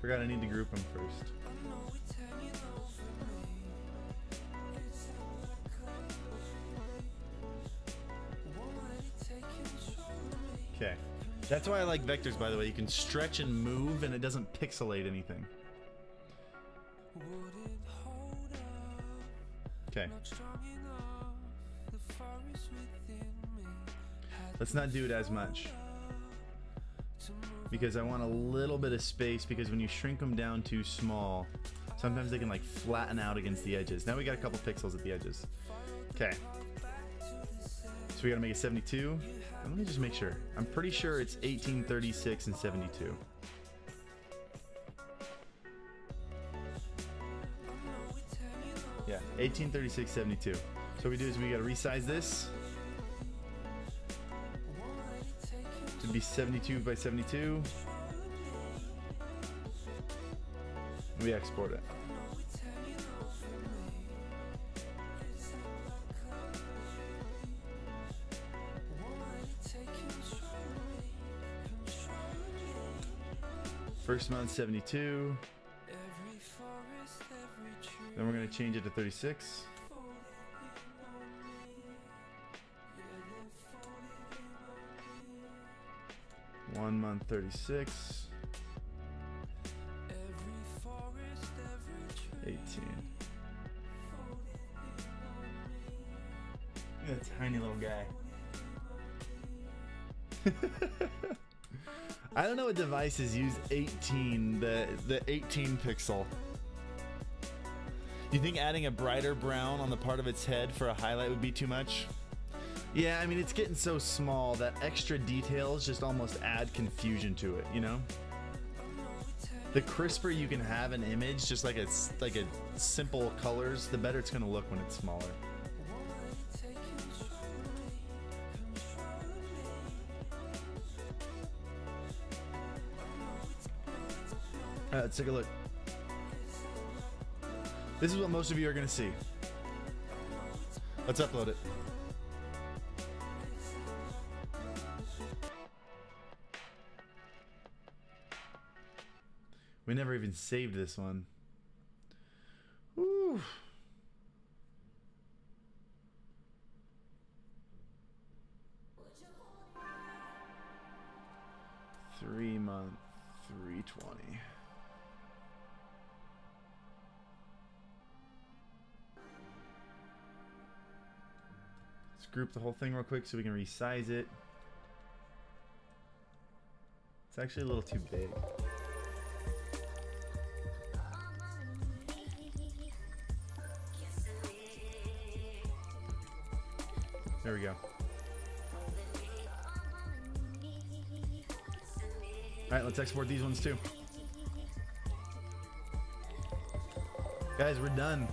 Forgot I need to group them first. I know it's hanging over me. It's won't let it take control of me. Okay. That's why I like vectors, by the way. You can stretch and move and it doesn't pixelate anything. Would it hold up? Okay. Not strong enough. The forest within me had Let's not do it as much. to move. Because I want a little bit of space, because when you shrink them down too small, sometimes they can like flatten out against the edges. Now we got a couple pixels at the edges. Okay. So we gotta make it 72. And let me just make sure. I'm pretty sure it's 1836 and 72. Yeah, 1836, 72. So what we do is we gotta resize this to be 72 by 72. We export it. First month 72. Then we're gonna change it to 36. One month 36. 18. Look at that tiny little guy. I don't know what devices use 18, the 18 pixel. Do you think adding a brighter brown on the part of its head for a highlight would be too much? Yeah, I mean, it's getting so small that extra details just almost add confusion to it, you know? The crisper you can have an image, just like a simple colors, the better it's gonna look when it's smaller. Let's take a look. This is what most of you are gonna see. Let's upload it. We never even saved this one. Woo. $3-month, $320. Let's group the whole thing real quick so we can resize it. It's actually a little too big. There we go. All right, let's export these ones too. Guys, we're done.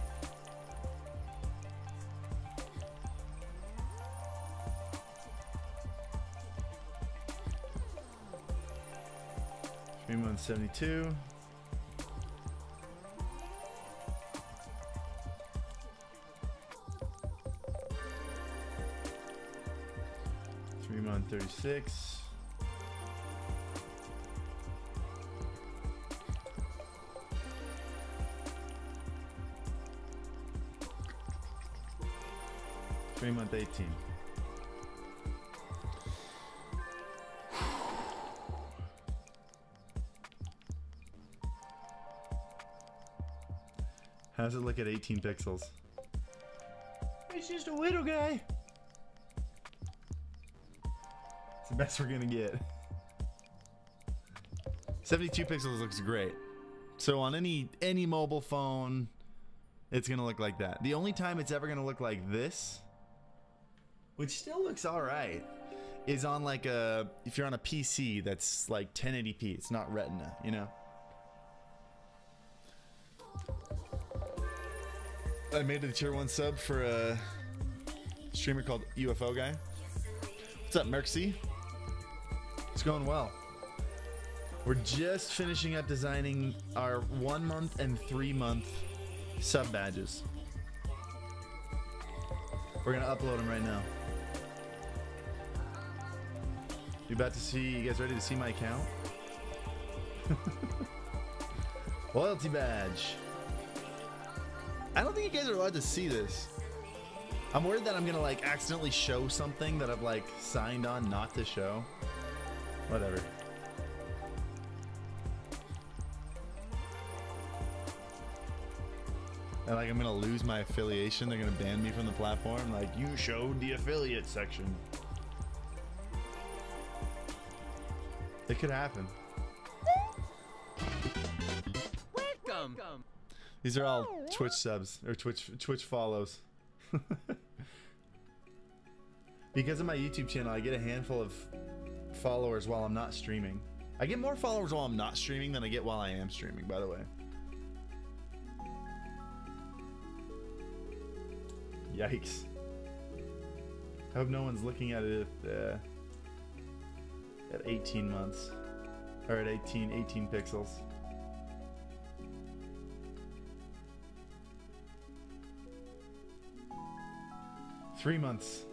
$3.72. $3.36. $3-month 18. How does it look at 18 pixels? It's just a little guy. It's the best we're gonna get. 72 pixels looks great. So on any mobile phone, it's gonna look like that. The only time it's ever gonna look like this, which still looks all right, is on like if you're on a PC that's like 1080p. It's not Retina, you know. I made a tier 1 sub for a streamer called UFO Guy. What's up, Merxy? It's going well. We're just finishing up designing our 1-month and 3-month sub badges. We're gonna upload them right now. You about to see? You guys ready to see my account? Loyalty badge. I don't think you guys are allowed to see this. I'm worried that I'm gonna like accidentally show something that I've like signed on not to show. Whatever. And like I'm gonna lose my affiliation. They're gonna ban me from the platform. Like, you showed the affiliate section. It could happen. Welcome. These are all Twitch subs or Twitch follows. Because of my YouTube channel, I get a handful of followers while I'm not streaming. I get more followers while I'm not streaming than I get while I am streaming, by the way. Yikes. I hope no one's looking at it at 18 months. Or at 18 pixels. $3 months.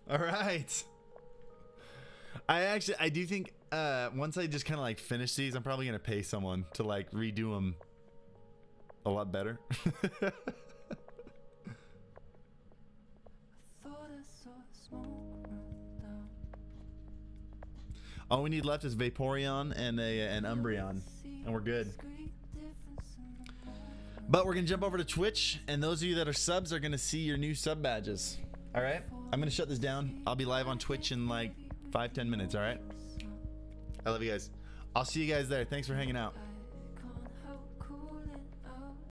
All right. I do think once I just kind of like finish these, I'm probably gonna pay someone to like redo them a lot better. All we need left is Vaporeon and an Umbreon, and we're good. But we're gonna jump over to Twitch, and those of you that are subs are gonna see your new sub badges. All right, I'm gonna shut this down. I'll be live on Twitch in like 5-10 minutes. All right, I love you guys. I'll see you guys there. Thanks for hanging out.